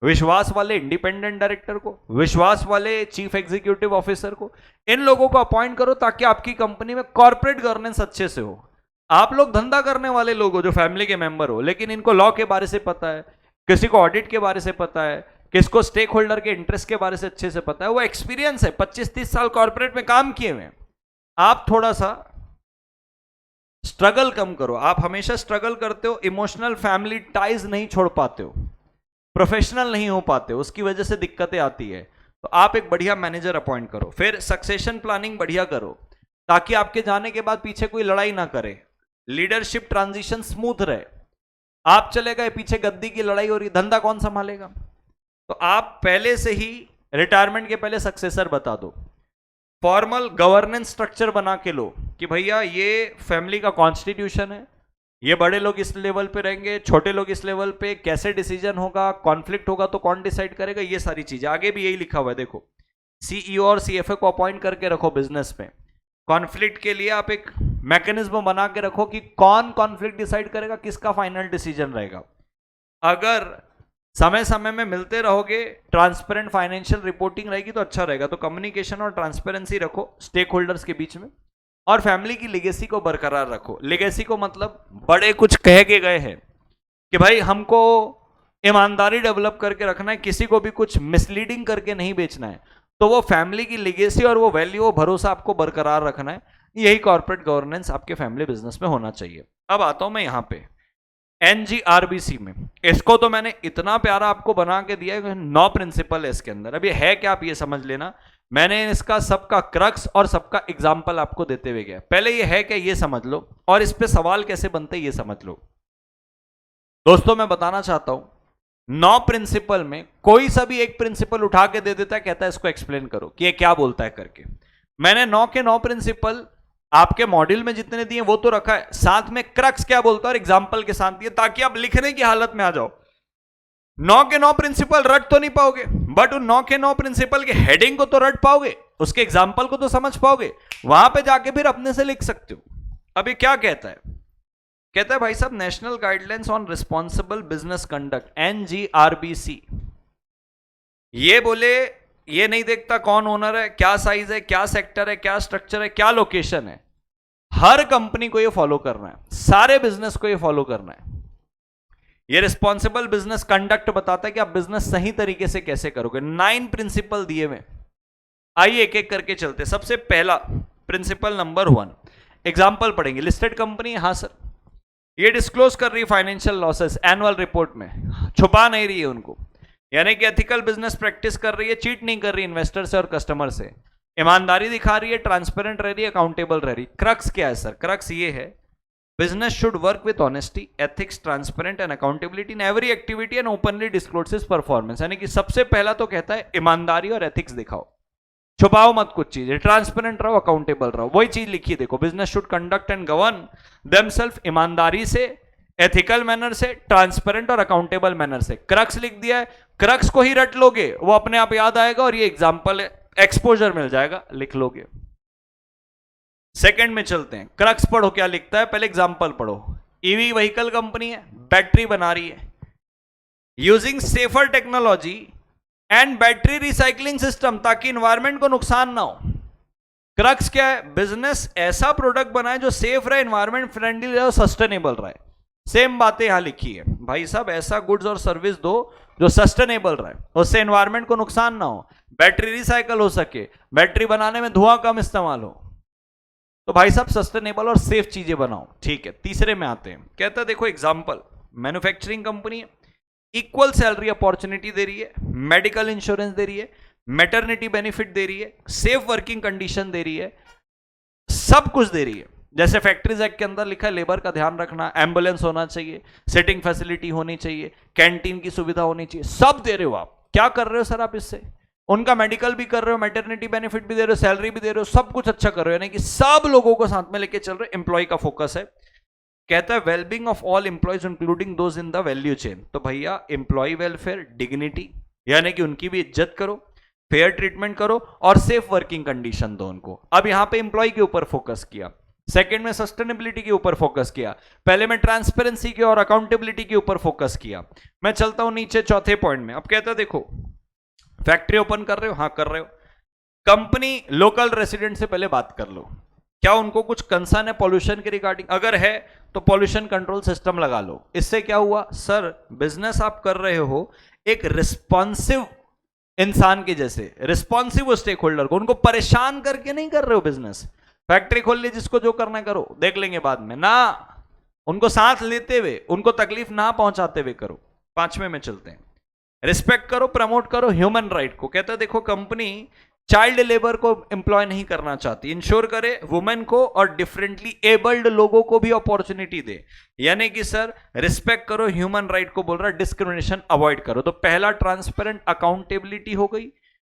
Speaker 1: विश्वास वाले इंडिपेंडेंट डायरेक्टर को, विश्वास वाले चीफ एग्जीक्यूटिव ऑफिसर को, इन लोगों को अपॉइंट करो ताकि आपकी कंपनी में कॉर्पोरेट गवर्नेंस अच्छे से हो। आप लोग धंधा करने वाले लोग हो जो फैमिली के मेंबर हो, लेकिन इनको लॉ के बारे से पता है, किसी को ऑडिट के बारे से पता है, किसको स्टेक होल्डर के इंटरेस्ट के बारे से अच्छे से पता है, वो एक्सपीरियंस है, 25-30 साल कॉर्पोरेट में काम किए हुए। आप थोड़ा सा स्ट्रगल कम करो, आप हमेशा स्ट्रगल करते हो, इमोशनल फैमिली टाइज नहीं छोड़ पाते हो, प्रोफेशनल नहीं हो पाते हो, उसकी वजह से दिक्कतें आती है। तो आप एक बढ़िया मैनेजर अपॉइंट करो। फिर सक्सेशन प्लानिंग बढ़िया करो ताकि आपके जाने के बाद पीछे कोई लड़ाई ना करे, लीडरशिप ट्रांजिशन स्मूथ रहे। आप चले गए, पीछे गद्दी की लड़ाई हो रही, धंधा कौन संभालेगा? तो आप पहले से ही रिटायरमेंट के पहले सक्सेसर बता दो। फॉर्मल गवर्नेंस स्ट्रक्चर बना के लो कि भैया ये फैमिली का कॉन्स्टिट्यूशन है, ये बड़े लोग इस लेवल पे रहेंगे, छोटे लोग इस लेवल पे, कैसे डिसीजन होगा, कॉन्फ्लिक्ट होगा तो कौन डिसाइड करेगा, ये सारी चीजें। आगे भी यही लिखा हुआ है, देखो CEO और CFO को अपॉइंट करके रखो बिजनेस में। कॉन्फ्लिक्ट के लिए आप एक मैकेनिज्म बना के रखो कि कौन कॉन्फ्लिक्ट डिसाइड करेगा, किसका फाइनल डिसीजन रहेगा। अगर समय समय में मिलते रहोगे, ट्रांसपेरेंट फाइनेंशियल रिपोर्टिंग रहेगी तो अच्छा रहेगा। तो कम्युनिकेशन और ट्रांसपेरेंसी रखो स्टेक होल्डर्स के बीच में, और फैमिली की लेगेसी को बरकरार रखो। लेगेसी को मतलब बड़े कुछ कह के गए हैं कि भाई हमको ईमानदारी डेवलप करके रखना है, किसी को भी कुछ मिसलीडिंग करके नहीं बेचना है, तो वो फैमिली की लेगेसी और वो वैल्यू, वो भरोसा आपको बरकरार रखना है। यही कॉर्पोरेट गवर्नेंस आपके फैमिली बिजनेस में होना चाहिए। अब आता हूं मैं यहां पे NGRBC में, इसको तो मैंने इतना प्यारा आपको बना के दिया है, 9 प्रिंसिपल है इसके अंदर। अब ये है क्या, आप ये समझ लेना। मैंने इसका सबका क्रक्स और सबका एग्जाम्पल आपको देते हुए गया। पहले ये है क्या ये समझ लो, और इस पे सवाल कैसे बनते ये समझ लो। दोस्तों मैं बताना चाहता हूं, 9 प्रिंसिपल में कोई सा भी एक प्रिंसिपल उठा के दे देता है, कहता है इसको एक्सप्लेन करो कि ये क्या बोलता है करके। मैंने 9 के 9 प्रिंसिपल आपके मॉड्यूल में जितने दिए वो तो रखा है, साथ में क्रक्स क्या बोलता है और एग्जाम्पल के साथ दिए, ताकि आप लिखने की हालत में आ जाओ। 9 के 9 प्रिंसिपल रट तो नहीं पाओगे, बट उन 9 के 9 प्रिंसिपल के हेडिंग को तो रट पाओगे, उसके एग्जाम्पल को तो समझ पाओगे, वहां पे जाके फिर अपने से लिख सकते हो। अभी क्या कहता है? कहता है भाई साहब national guidelines on responsible business conduct NGRBC ये बोले ये नहीं देखता कौन ओनर है, क्या साइज है, क्या सेक्टर है, क्या स्ट्रक्चर है, क्या लोकेशन है। हर कंपनी को ये फॉलो करना है, सारे बिजनेस को ये फॉलो करना है। ये रिस्पॉन्सिबल बिजनेस कंडक्ट बताता है कि आप बिजनेस सही तरीके से कैसे करोगे। 9 प्रिंसिपल दिए हुए, आइए एक एक करके चलते। सबसे पहला प्रिंसिपल नंबर 1, एग्जाम्पल पढ़ेंगे। लिस्टेड कंपनी, हाँ सर, ये डिस्क्लोज कर रही है फाइनेंशियल लॉसेस एनुअल रिपोर्ट में, छुपा नहीं रही है उनको, यानी कि एथिकल बिजनेस प्रैक्टिस कर रही है, चीट नहीं कर रही इन्वेस्टर से और कस्टमर से, ईमानदारी दिखा रही है, ट्रांसपेरेंट रह रही है, अकाउंटेबल रह रही है। क्रक्स क्या है सर? क्रक्स ये है, business should work with honesty, ethics, transparent and accountability in every activity and openly discloses performance. यानी कि सबसे पहला तो कहता है ईमानदारी और एथिक्स दिखाओ, छुपाओ मत कुछ चीजें, ट्रांसपेरेंट रहो, अकाउंटेबल रहो। वही चीज लिखी देखो, business should conduct and govern themselves, ईमानदारी से, एथिकल मैनर से, ट्रांसपेरेंट और अकाउंटेबल मैनर से। क्रक्स लिख दिया है, क्रक्स को ही रट लोगे, वो अपने आप याद आएगा और ये एग्जाम्पल एक्सपोजर मिल जाएगा, लिख लोगे। सेकंड में चलते हैं, क्रक्स पढ़ो क्या लिखता है, पहले एग्जाम्पल पढ़ो। ईवी व्हीकल कंपनी है, बैटरी बना रही है, using safer technology and battery recycling system, ताकि इन्वायरमेंट को नुकसान ना हो। क्रक्स क्या है? बिजनेस ऐसा प्रोडक्ट बनाए जो सेफ रहे, इन्वायरमेंट फ्रेंडली रहे और सस्टेनेबल रहे। सेम बातें यहां लिखी है भाई साहब, ऐसा गुड्स और सर्विस दो जो सस्टेनेबल रहे, उससे एनवायरमेंट को नुकसान ना हो, बैटरी रिसाइकल हो सके, बैटरी बनाने में धुआं कम इस्तेमाल हो। तो भाई साहब सस्टेनेबल और सेफ चीजें बनाओ। ठीक है, तीसरे में आते हैं, कहता है देखो example, manufacturing company equal salary opportunity दे रही है, मेडिकल इंश्योरेंस दे रही है, मैटरनिटी बेनिफिट दे रही है, सेफ वर्किंग कंडीशन दे रही है, सब कुछ दे रही है। जैसे फैक्ट्रीज एक्ट के अंदर लिखा है लेबर का ध्यान रखना, एम्बुलेंस होना चाहिए, सिटिंग फैसिलिटी होनी चाहिए, कैंटीन की सुविधा होनी चाहिए, सब दे रहे हो आप। क्या कर रहे हो सर आप इससे? उनका मेडिकल भी कर रहे हो, मैटरनिटी बेनिफिट भी दे रहे हो, सैलरी भी दे रहे हो, सब कुछ अच्छा कर रहे हो, यानी कि सब लोगों को साथ में लेके चल रहे हो। एम्प्लॉय का फोकस है, कहता है wellbeing of all employees including those in the value chain. तो भैया एम्प्लॉय वेलफेयर, डिग्निटी, यानी कि उनकी भी इज्जत करो, फेयर ट्रीटमेंट करो और सेफ वर्किंग कंडीशन दो उनको। अब यहां पे एम्प्लॉय के ऊपर फोकस किया, सेकंड में सस्टेनेबिलिटी के ऊपर फोकस किया, पहले में ट्रांसपेरेंसी के और अकाउंटेबिलिटी के ऊपर फोकस किया। मैं चलता हूं नीचे चौथे पॉइंट में। अब कहता है देखो फैक्ट्री ओपन कर रहे हो, हाँ कर रहे हो, कंपनी लोकल रेसिडेंट से पहले बात कर लो, क्या उनको कुछ कंसर्न है पॉल्यूशन के रिगार्डिंग? अगर है तो पॉल्यूशन कंट्रोल सिस्टम लगा लो। इससे क्या हुआ सर, बिजनेस आप कर रहे हो एक रिस्पॉन्सिव इंसान के जैसे, रिस्पॉन्सिव स्टेक होल्डर को, उनको परेशान करके नहीं कर रहे हो बिजनेस। फैक्ट्री खोल ली, जिसको जो करना है करो, देख लेंगे बाद में ना, उनको साथ लेते हुए, उनको तकलीफ ना पहुंचाते हुए करो। पांचवें में चलते हैं, रिस्पेक्ट करो, प्रमोट करो ह्यूमन राइट को। कहता है देखो कंपनी चाइल्ड लेबर को एम्प्लॉय नहीं करना चाहती, इंश्योर करे वुमेन को और डिफरेंटली एबल्ड लोगों को भी अपॉर्चुनिटी दे, यानी कि सर रिस्पेक्ट करो ह्यूमन राइट को बोल रहा है, डिस्क्रिमिनेशन अवॉइड करो। तो पहला ट्रांसपेरेंट अकाउंटेबिलिटी हो गई,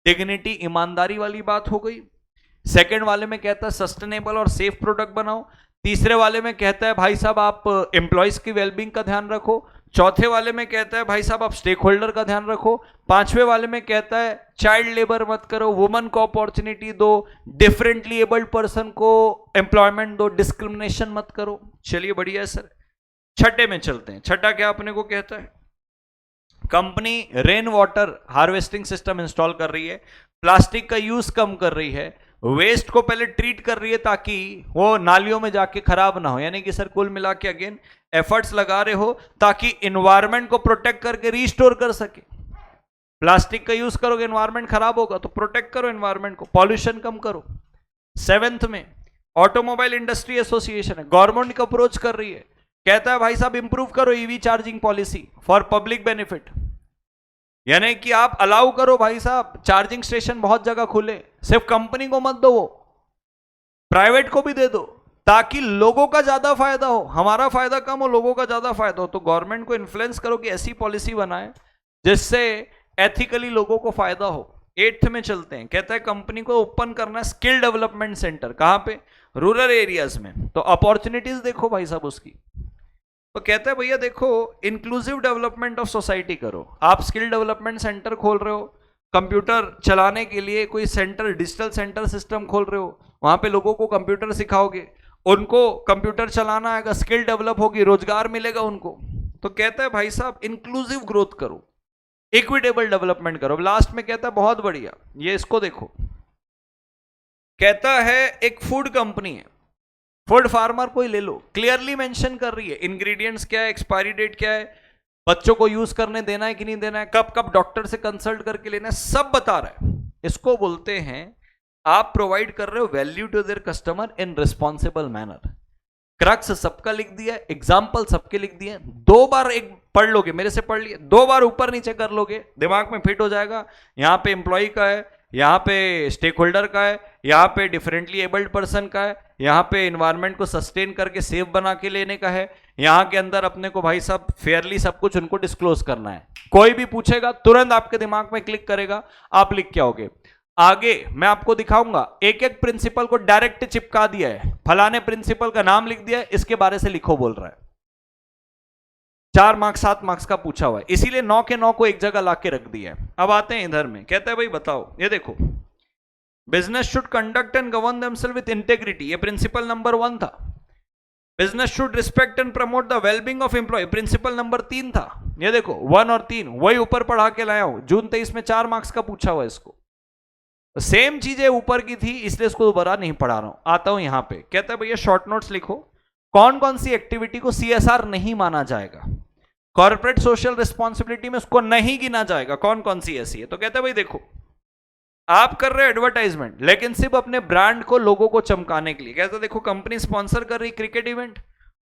Speaker 1: डिग्निटी ईमानदारी वाली बात हो गई। सेकंड वाले में कहता है सस्टेनेबल और सेफ प्रोडक्ट बनाओ। तीसरे वाले में कहता है भाई साहब आप एम्प्लॉयज की वेलबींग का ध्यान रखो। चौथे वाले में कहता है भाई साहब आप स्टेक होल्डर का ध्यान रखो। पांचवें वाले में कहता है चाइल्ड लेबर मत करो, वुमन को अपॉर्चुनिटी दो, डिफरेंटली एबल्ड पर्सन को एम्प्लॉयमेंट दो, डिस्क्रिमिनेशन मत करो। चलिए बढ़िया है सर। छठे में चलते हैं, छठा क्या अपने को कहता है, company rain water harvesting system install कर रही है, प्लास्टिक का यूज कम कर रही है, वेस्ट को पहले ट्रीट कर रही है ताकि वो नालियों में जाके खराब ना हो, यानी कि सर कुल मिला के अगेन एफर्ट्स लगा रहे हो ताकि एनवायरनमेंट को प्रोटेक्ट करके रीस्टोर कर सके। प्लास्टिक का यूज करोगे एनवायरनमेंट खराब होगा, तो प्रोटेक्ट करो एनवायरनमेंट को, पॉल्यूशन कम करो। सेवेंथ में ऑटोमोबाइल इंडस्ट्री एसोसिएशन है, गवर्नमेंट को अप्रोच कर रही है, कहता है भाई साहब इंप्रूव करो EV charging policy for public benefit, यानी कि आप अलाउ करो भाई साहब चार्जिंग स्टेशन बहुत जगह खुले, सिर्फ कंपनी को मत दो, वो प्राइवेट को भी दे दो ताकि लोगों का ज्यादा फायदा हो, हमारा फायदा कम हो, लोगों का ज्यादा फायदा हो। तो गवर्नमेंट को इन्फ्लुएंस करो कि ऐसी पॉलिसी बनाए जिससे एथिकली लोगों को फायदा हो। एट्थ में चलते हैं, कहता है कंपनी को ओपन करना है स्किल डेवलपमेंट सेंटर, कहां पे? रूरल एरियाज में। तो अपॉर्चुनिटीज देखो भाई साहब उसकी, तो कहता है भैया देखो इंक्लूसिव डेवलपमेंट ऑफ सोसाइटी करो। आप स्किल डेवलपमेंट सेंटर खोल रहे हो, कंप्यूटर चलाने के लिए कोई सेंटर, डिजिटल सेंटर सिस्टम खोल रहे हो, वहां पे लोगों को कंप्यूटर सिखाओगे, उनको कंप्यूटर चलाना आएगा, स्किल डेवलप होगी, रोजगार मिलेगा उनको। तो कहता है भाई साहब इंक्लूसिव ग्रोथ करो, इक्विटेबल डेवलपमेंट करो। लास्ट में कहता है बहुत बढ़िया, ये इसको देखो, कहता है एक फूड कंपनी है, फूड फार्मर कोई ले लो, क्लियरली मेंशन कर रही है इंग्रेडिएंट्स क्या है, एक्सपायरी डेट क्या है, बच्चों को यूज करने देना है कि नहीं देना है, कब कब डॉक्टर से कंसल्ट करके लेना है, सब बता रहा है। इसको बोलते हैं आप प्रोवाइड कर रहे हो value to their customer in responsible manner. Crux सबका लिख दिया, एग्जाम्पल सबके लिख दिए, 2 बार एक पढ़ लोगे, मेरे से पढ़ लिए, 2 बार ऊपर नीचे कर लोगे, दिमाग में फिट हो जाएगा। यहां पे एम्प्लॉय का है, यहां पे स्टेक होल्डर का है, यहां पे डिफरेंटली एबल्ड पर्सन का है, यहां पे एनवायरमेंट को सस्टेन करके सेफ बना के लेने का है, यहां के अंदर अपने को भाई साहब फेयरली सब कुछ उनको डिस्क्लोज करना है। कोई भी पूछेगा तुरंत आपके दिमाग में क्लिक करेगा, आप लिख के आओगे। आगे मैं आपको दिखाऊंगा, एक एक प्रिंसिपल को डायरेक्ट चिपका दिया है, फलाने प्रिंसिपल का नाम लिख दिया है, इसके बारे से लिखो बोल रहा है। 4 मार्क्स 7 मार्क्स का पूछा हुआ है, इसीलिए 9 के 9 को एक जगह लाके रख दिया है। अब आते हैं इधर में, कहता है भाई बताओ, ये देखो, business should conduct and govern themselves with integrity, ये प्रिंसिपल नंबर 1 था। Business should respect and promote the wellbeing of employee, principle number 3 था। ये देखो 1 और 3 वही ऊपर पढ़ा के लाया हूं, जून 23 में 4 मार्क्स का पूछा हुआ है। इसको सेम चीजें ऊपर की थी, इसलिए इसको दोबारा नहीं पढ़ा रहा हूं। आता हूं यहां पे, कहता है भैया शॉर्ट नोट्स लिखो, कौन कौन सी एक्टिविटी को सीएसआर नहीं माना जाएगा, कॉर्पोरेट सोशल रिस्पॉन्सिबिलिटी में उसको नहीं गिना जाएगा, कौन कौन सी ऐसी है। तो कहता है भाई देखो, आप कर रहे हो एडवर्टाइजमेंट, लेकिन सिर्फ अपने ब्रांड को, लोगों को चमकाने के लिए। कहता देखो कंपनी स्पॉन्सर कर रही cricket event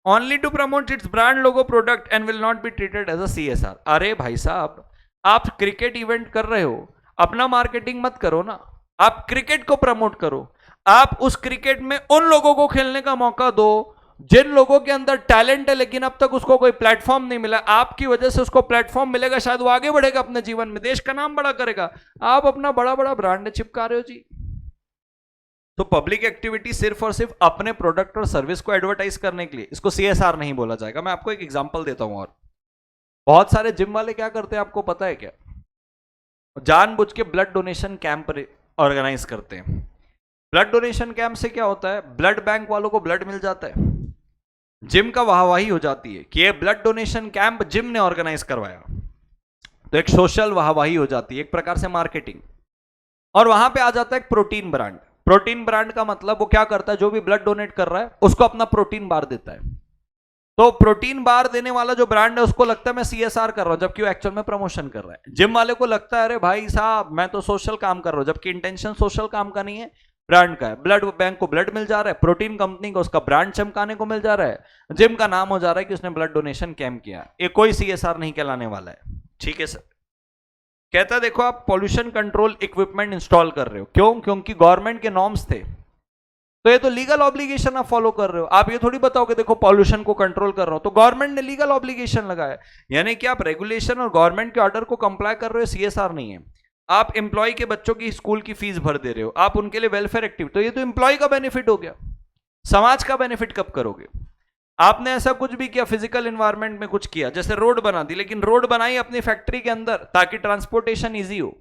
Speaker 1: only to promote its brand logo product and will not be treated as a CSR. अरे भाई साहब, आप क्रिकेट इवेंट कर रहे हो, अपना मार्केटिंग मत करो ना, आप क्रिकेट को प्रमोट करो। आप उस क्रिकेट में उन लोगों को खेलने का मौका दो जिन लोगों के अंदर टैलेंट है, लेकिन अब तक उसको कोई प्लेटफॉर्म नहीं मिला। आपकी वजह से उसको प्लेटफॉर्म मिलेगा, शायद वो आगे बढ़ेगा अपने जीवन में, देश का नाम बड़ा करेगा। आप अपना बड़ा बड़ा ब्रांड चिपका रहे हो जी। तो पब्लिक एक्टिविटी सिर्फ और सिर्फ अपने प्रोडक्ट और सर्विस को एडवर्टाइज करने के लिए, इसको सीएसआर नहीं बोला जाएगा। मैं आपको एक एग्जांपल देता हूं। और बहुत सारे जिम वाले क्या करते हैं आपको पता है क्या? जानबूझ के ब्लड डोनेशन कैंप ऑर्गेनाइज करते हैं। ब्लड डोनेशन कैंप से क्या होता है, ब्लड बैंक वालों को ब्लड मिल जाता है, जिम का वाहवाही हो जाती है कि ये ब्लड डोनेशन कैंप जिम ने ऑर्गेनाइज करवाया, तो एक सोशल वाहवाही हो जाती है, एक प्रकार से मार्केटिंग। और वहां पे आ जाता है एक प्रोटीन ब्रांड। प्रोटीन ब्रांड का मतलब वो क्या करता है, जो भी ब्लड डोनेट कर रहा है उसको अपना प्रोटीन बार देता है। तो प्रोटीन बार देने वाला जो ब्रांड है उसको लगता है मैं सीएसआर कर रहा हूं, जबकि वो एक्चुअल में प्रमोशन कर रहा है। जिम वाले को लगता है अरे भाई साहब मैं तो सोशल काम कर रहा हूं, जबकि इंटेंशन सोशल काम का नहीं है, ब्रांड का है। ब्लड बैंक को ब्लड मिल जा रहा है, प्रोटीन कंपनी को उसका ब्रांड चमकाने को मिल जा रहा है, जिम का नाम हो जा रहा है कि उसने ब्लड डोनेशन कैंप किया। ये कोई सीएसआर नहीं कहलाने वाला है। ठीक है सर। कहता देखो आप पॉल्यूशन कंट्रोल इक्विपमेंट इंस्टॉल कर रहे हो, क्यों? क्योंकि गवर्नमेंट के नॉर्म्स थे, तो ये तो लीगल ऑब्लिगेशन आप फॉलो कर रहे हो। आप ये थोड़ी बताओगे देखो पॉल्यूशन को कंट्रोल कर रहा हो, तो गवर्नमेंट ने लीगल ऑब्लिगेशन लगाया, यानी कि आप रेगुलेशन और गवर्नमेंट के ऑर्डर को कंप्लाई कर रहे हो, सीएसआर नहीं है। आप एम्प्लॉय के बच्चों की स्कूल की फीस भर दे रहे हो, आप उनके लिए वेलफेयर एक्टिव, तो ये तो एम्प्लॉय का बेनिफिट हो गया। समाज का बेनिफिट कब करोगे? आपने ऐसा कुछ भी किया, फिजिकल एनवायरनमेंट में कुछ किया, जैसे रोड बना दी, लेकिन रोड बनाई अपनी फैक्ट्री के अंदर ताकि ट्रांसपोर्टेशन इजी हो,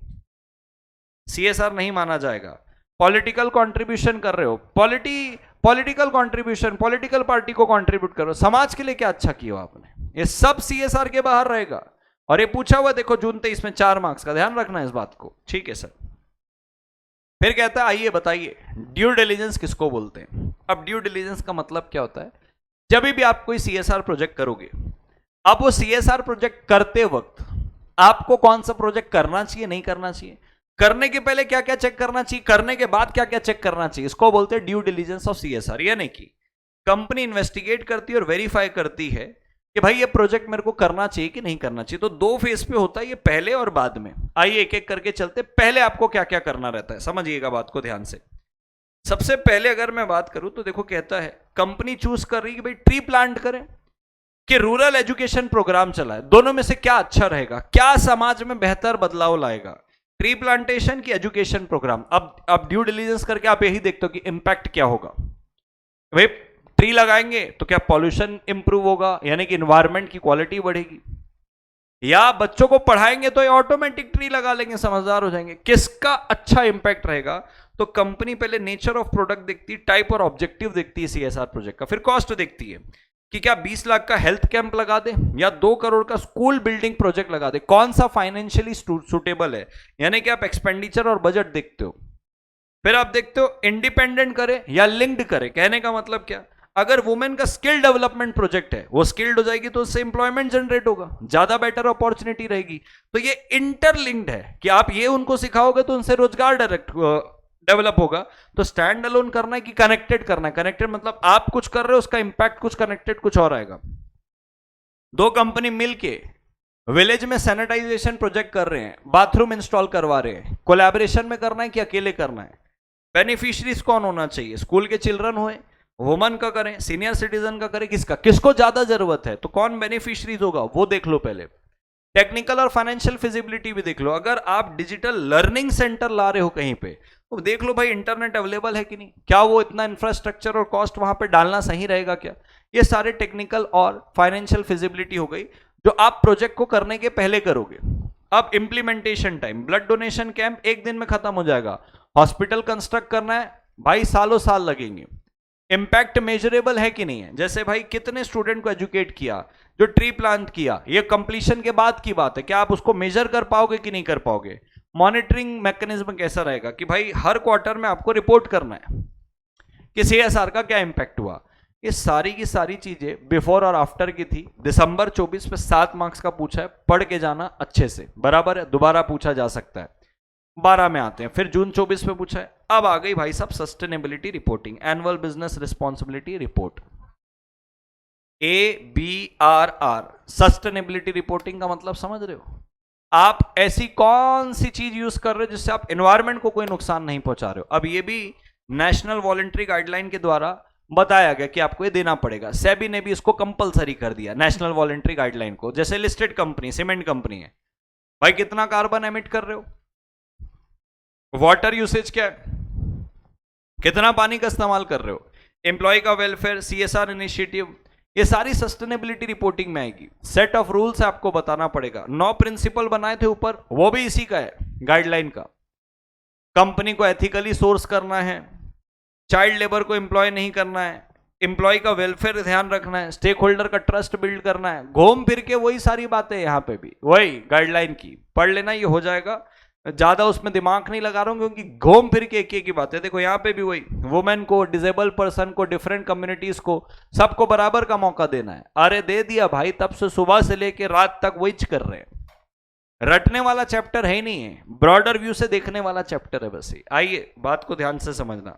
Speaker 1: सीएसआर नहीं माना जाएगा। पॉलिटिकल कंट्रीब्यूशन कर रहे हो, पॉलिटिकल कंट्रीब्यूशन, पॉलिटिकल पार्टी को कंट्रीब्यूट करो, समाज के लिए क्या अच्छा किया आपने, ये सब सीएसआर के बाहर रहेगा। और ये पूछा हुआ देखो जून 23 में 4 मार्क्स का, ध्यान रखना इस बात को। ठीक है सर। फिर कहता है आइए बताइए ड्यू डिलिजेंस किसको बोलते हैं। अब ड्यू डिलिजेंस का मतलब क्या होता है? जब भी आप कोई सीएसआर प्रोजेक्ट करोगे, अब वो सीएसआर प्रोजेक्ट करते वक्त आपको कौन सा प्रोजेक्ट करना चाहिए, नहीं करना चाहिए, करने के पहले क्या क्या चेक करना चाहिए, करने के बाद क्या क्या चेक करना चाहिए, इसको बोलते हैं ड्यू डिलिजेंस ऑफ सीएसआर। यानी कि कंपनी इन्वेस्टिगेट करती है और वेरीफाई करती है कि भाई ये प्रोजेक्ट मेरे को करना चाहिए कि नहीं करना चाहिए। तो 2 फेज पे होता है ये, पहले और बाद में। आइए एक एक करके चलते। पहले आपको क्या क्या करना रहता है, समझिएगा बात को ध्यान से। सबसे पहले अगर मैं बात करूं तो देखो कहता है कंपनी चूज कर रही है कि भाई ट्री प्लांट करें कि रूरल एजुकेशन प्रोग्राम चलाए, दोनों में से क्या अच्छा रहेगा, क्या समाज में बेहतर बदलाव लाएगा, ट्री प्लांटेशन की एजुकेशन प्रोग्राम। अब ड्यू डिलिजेंस करके आप यही देखते हो कि इंपैक्ट क्या होगा। भाई ट्री लगाएंगे तो क्या पॉल्यूशन इंप्रूव होगा, यानी कि एनवायरनमेंट की क्वालिटी बढ़ेगी, या बच्चों को पढ़ाएंगे तो ये ऑटोमेटिक ट्री लगा लेंगे, समझदार हो जाएंगे, किसका अच्छा इंपैक्ट रहेगा। तो कंपनी पहले नेचर ऑफ प्रोडक्ट देखती है, टाइप और ऑब्जेक्टिव देखती है सीएसआर प्रोजेक्ट का, फिर कॉस्ट देखती है। कि क्या 20 लाख का हेल्थ कैंप लगा दे या 2 करोड़ का स्कूल बिल्डिंग प्रोजेक्ट लगा दे, कौन सा फाइनेंशियली सुटेबल है? यानी कि आप एक्सपेंडिचर और बजट देखते हो, फिर आप देखते हो इंडिपेंडेंट करे या लिंक्ड करे। कहने का मतलब क्या, अगर वुमेन का स्किल डेवलपमेंट प्रोजेक्ट है, वो स्किल्ड हो जाएगी तो उससे इंप्लॉयमेंट जनरेट होगा, ज्यादा बेटर अपॉर्चुनिटी रहेगी। तो ये इंटरलिंक्ड है कि आप ये उनको सिखाओगे तो उनसे रोजगार डायरेक्ट डेवलप होगा। तो स्टैंड अलोन करना है कि कनेक्टेड करना है? कनेक्टेड मतलब आप कुछ कर रहे हो, उसका इंपैक्ट कुछ, कनेक्टेड कुछ और आएगा। दो कंपनी मिलके विलेज में सैनिटाइजेशन प्रोजेक्ट कर रहे हैं, बाथरूम इंस्टॉल करवा रहे हैं, कोलैबोरेशन में करना है कि अकेले करना है? बेनिफिशियरीज कौन होना चाहिए? स्कूल के चिल्ड्रन होए, वुमन का करें, सीनियर सिटीजन का करें, किसका, किसको ज्यादा जरूरत है? तो कौन बेनिफिशियरीज होगा वो देख लो पहले। टेक्निकल और फाइनेंशियल फिजिबिलिटी भी देख लो। अगर आप डिजिटल लर्निंग सेंटर ला रहे हो कहीं पे, तो देख लो भाई इंटरनेट अवेलेबल है कि नहीं, क्या वो इतना इंफ्रास्ट्रक्चर और कॉस्ट वहां पे डालना सही रहेगा क्या? ये सारे टेक्निकल और फाइनेंशियल फिजिबिलिटी हो गई जो आप प्रोजेक्ट को करने के पहले करोगे। अब implementation time, blood donation camp एक दिन में खत्म हो जाएगा। हॉस्पिटल कंस्ट्रक्ट करना है भाई, सालों साल लगेंगे। इंपैक्ट मेजरेबल है कि नहीं है? जैसे भाई कितने स्टूडेंट को एजुकेट किया, जो ट्री प्लांट किया, ये कंप्लीशन के बाद की बात है, क्या आप उसको मेजर कर पाओगे कि नहीं कर पाओगे? मॉनिटरिंग मैकेनिज्म कैसा रहेगा कि भाई हर क्वार्टर में आपको रिपोर्ट करना है कि सीएसआर का क्या इंपैक्ट हुआ। ये सारी की सारी चीजें बिफोर और आफ्टर की थी। दिसंबर 24 पे 7 मार्क्स का पूछा है, पढ़ के जाना अच्छे से, बराबर है, दोबारा पूछा जा सकता है। 12 में आते हैं, फिर जून 24 पे पूछा है। अब आ गई भाई साहब sustainability reporting, annual business responsibility report, ABRR। Sustainability reporting का मतलब समझ रहे हो? आप ऐसी कौन सी चीज यूज कर रहे हो जिससे आप एनवायरमेंट को कोई नुकसान नहीं पहुंचा रहे हो। अब ये भी नेशनल वॉलंटरी गाइडलाइन के द्वारा बताया गया कि आपको ये देना पड़ेगा। सेबी ने भी इसको कंपलसरी कर दिया नेशनल वॉलंटरी गाइडलाइन को। जैसे लिस्टेड कंपनी, सीमेंट कंपनी है, भाई कितना कार्बन एमिट कर रहे हो, वाटर यूसेज क्या है, कितना पानी का इस्तेमाल कर रहे हो, एम्प्लॉय का वेलफेयर, CSR इनिशिएटिव, ये सारी सस्टेनेबिलिटी रिपोर्टिंग में आएगी। सेट ऑफ रूल्स आपको बताना पड़ेगा। 9 प्रिंसिपल बनाए थे ऊपर, वो भी इसी का है, गाइडलाइन का। कंपनी को एथिकली सोर्स करना है, चाइल्ड लेबर को एम्प्लॉय नहीं करना है, एम्प्लॉय का वेलफेयर ध्यान रखना है, स्टेक होल्डर का ट्रस्ट बिल्ड करना है। घूम फिर के वही सारी बातें यहाँ पे भी वही गाइडलाइन की, पढ़ लेना, ये हो जाएगा। ज्यादा उसमें दिमाग नहीं लगा रहा हूं क्योंकि घूम फिर के एक ही बात है। देखो यहाँ पे भी वही, वुमेन को, डिसेबल पर्सन को, डिफरेंट कम्युनिटीज को, सबको बराबर का मौका देना है। अरे दे दिया भाई, तब से सुबह से लेके रात तक वही कर रहे हैं। रटने वाला चैप्टर है ही नहीं है, ब्रॉडर व्यू से देखने वाला चैप्टर है बस। आइए बात को ध्यान से समझना।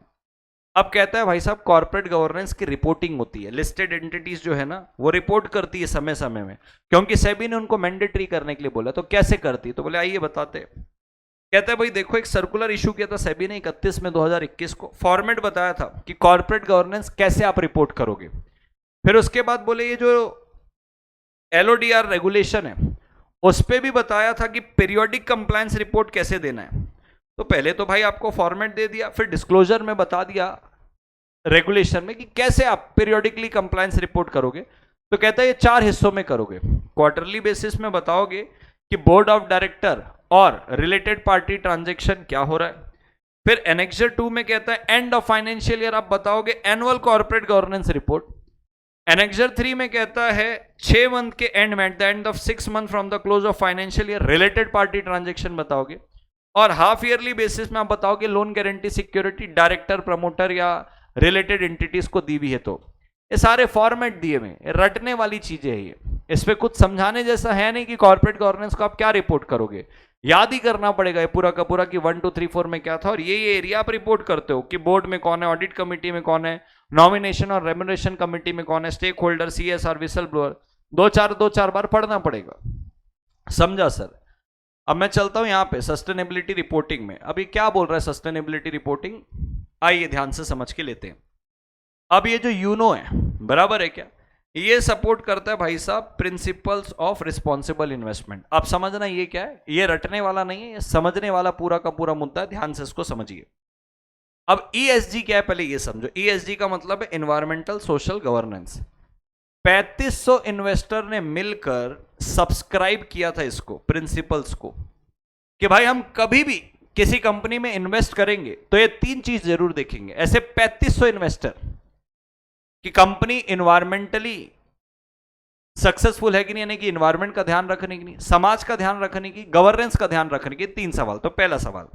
Speaker 1: अब कहता है भाई साहब कॉर्पोरेट गवर्नेंस की रिपोर्टिंग होती है। लिस्टेड एंटिटीज जो है ना, वो रिपोर्ट करती है समय समय में, क्योंकि सेबी ने उनको मैंडेटरी करने के लिए बोला। तो कैसे करती? तो बोले आइए बताते। कहता है भाई देखो, एक सर्कुलर इशू किया था सेबी ने 31 में 2021 को, फॉर्मेट बताया था कि कॉर्पोरेट गवर्नेंस कैसे आप रिपोर्ट करोगे। फिर उसके बाद बोले ये जो LODR रेगुलेशन है उस पर भी बताया था कि पीरियोडिक कंप्लायंस रिपोर्ट कैसे देना है। तो पहले तो भाई आपको फॉर्मेट दे दिया, फिर डिस्क्लोजर में बता दिया रेगुलेशन में कि कैसे आप पीरियोडिकली कंप्लायंस रिपोर्ट करोगे। तो कहता है ये 4 हिस्सों में करोगे। क्वार्टरली बेसिस में बताओगे कि बोर्ड ऑफ डायरेक्टर और रिलेटेड पार्टी ट्रांजैक्शन क्या हो रहा है। फिर एनेक्सर 2 में कहता है एंड ऑफ फाइनेंशियल ईयर आप बताओगे annual corporate governance report. Annexure 3 में कहता है 6 मंथ के एंड में, at the end of 6 month from the close of financial year, related party transaction बताओगे। और हाफ ईयरली बेसिस में आप बताओगे loan guarantee security director, promoter या रिलेटेड एंटिटीज को दी हुई है। तो ये सारे फॉर्मेट दिए हुए, रटने वाली चीजें है ये, इस पे कुछ समझाने जैसा है नहीं कि कॉर्पोरेट गवर्नेंस को आप क्या रिपोर्ट करोगे। याद ही करना पड़ेगा ये पूरा का पूरा कि 1 2 3 4 में क्या था और ये एरिया आप रिपोर्ट करते हो कि बोर्ड में कौन है, ऑडिट कमिटी में कौन है, नॉमिनेशन और रेम्युनरेशन कमिटी में कौन है, stakeholder, CSR, whistleblower. 2-4 बार पढ़ना पड़ेगा। समझा सर? अब मैं चलता हूं यहां पे सस्टेनेबिलिटी रिपोर्टिंग में। अभी क्या बोल रहा है सस्टेनेबिलिटी रिपोर्टिंग, आइए ध्यान से समझ के लेते हैं। अब ये जो यूनो है, बराबर है क्या, ये सपोर्ट करता है भाई साहब प्रिंसिपल्स ऑफ रिस्पॉन्सिबल इन्वेस्टमेंट। अब समझना ये क्या है, ये रटने वाला नहीं है, ये समझने वाला पूरा का पूरा मुद्दा है, ध्यान से इसको समझिए। अब ESG क्या है पहले ये समझो। ESG का मतलब है एनवायरमेंटल सोशल गवर्नेंस। 3500 इन्वेस्टर ने मिलकर सब्सक्राइब किया था इसको, प्रिंसिपल्स को, कि भाई हम कभी भी किसी कंपनी में इन्वेस्ट करेंगे तो ये 3 चीज जरूर देखेंगे। ऐसे 3500 इन्वेस्टर कि कंपनी इन्वायरमेंटली सक्सेसफुल है कि नहीं, यानी कि इन्वायरमेंट का ध्यान रखने की नहीं, समाज का ध्यान रखने की, गवर्नेंस का ध्यान रखने की। 3 सवाल। तो पहला सवाल,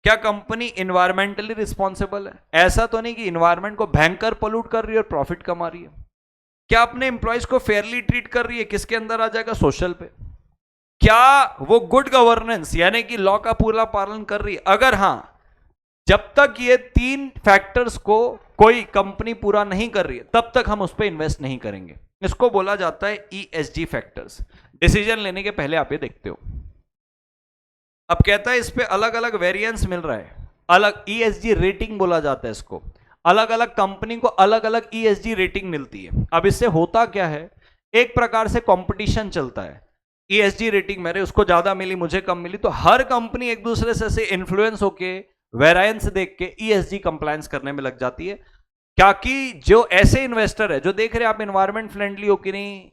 Speaker 1: क्या कंपनी इन्वायरमेंटली रिस्पॉन्सिबल है? ऐसा तो नहीं कि इन्वायरमेंट को भयंकर पोल्यूट कर रही है और प्रॉफिट कमा रही है। क्या अपने एम्प्लॉयज को फेयरली ट्रीट कर रही है? किसके अंदर आ जाएगा? सोशल पे। क्या वो गुड गवर्नेंस यानी कि लॉ का पूरा पालन कर रही है? अगर हां, जब तक ये 3 फैक्टर्स को कोई कंपनी पूरा नहीं कर रही है तब तक हम उस पर इन्वेस्ट नहीं करेंगे। इसको बोला जाता है ESG फैक्टर्स। डिसीजन लेने के पहले आप ये देखते हो। अब कहता है इस पे अलग अलग वेरिएंस मिल रहा है, अलग ESG रेटिंग बोला जाता है इसको। अलग अलग कंपनी को अलग अलग ESG रेटिंग मिलती है। अब इससे होता क्या है, एक प्रकार से कंपटीशन चलता है। ESG रेटिंग मेरे उसको ज्यादा मिली, मुझे कम मिली, तो हर कंपनी एक दूसरे से इन्फ्लुएंस होके वेरिएंस देख के ESG कंप्लायंस करने में लग जाती है। क्या कि जो ऐसे इन्वेस्टर है जो देख रहे हैं आप एनवायरमेंट फ्रेंडली हो कि नहीं,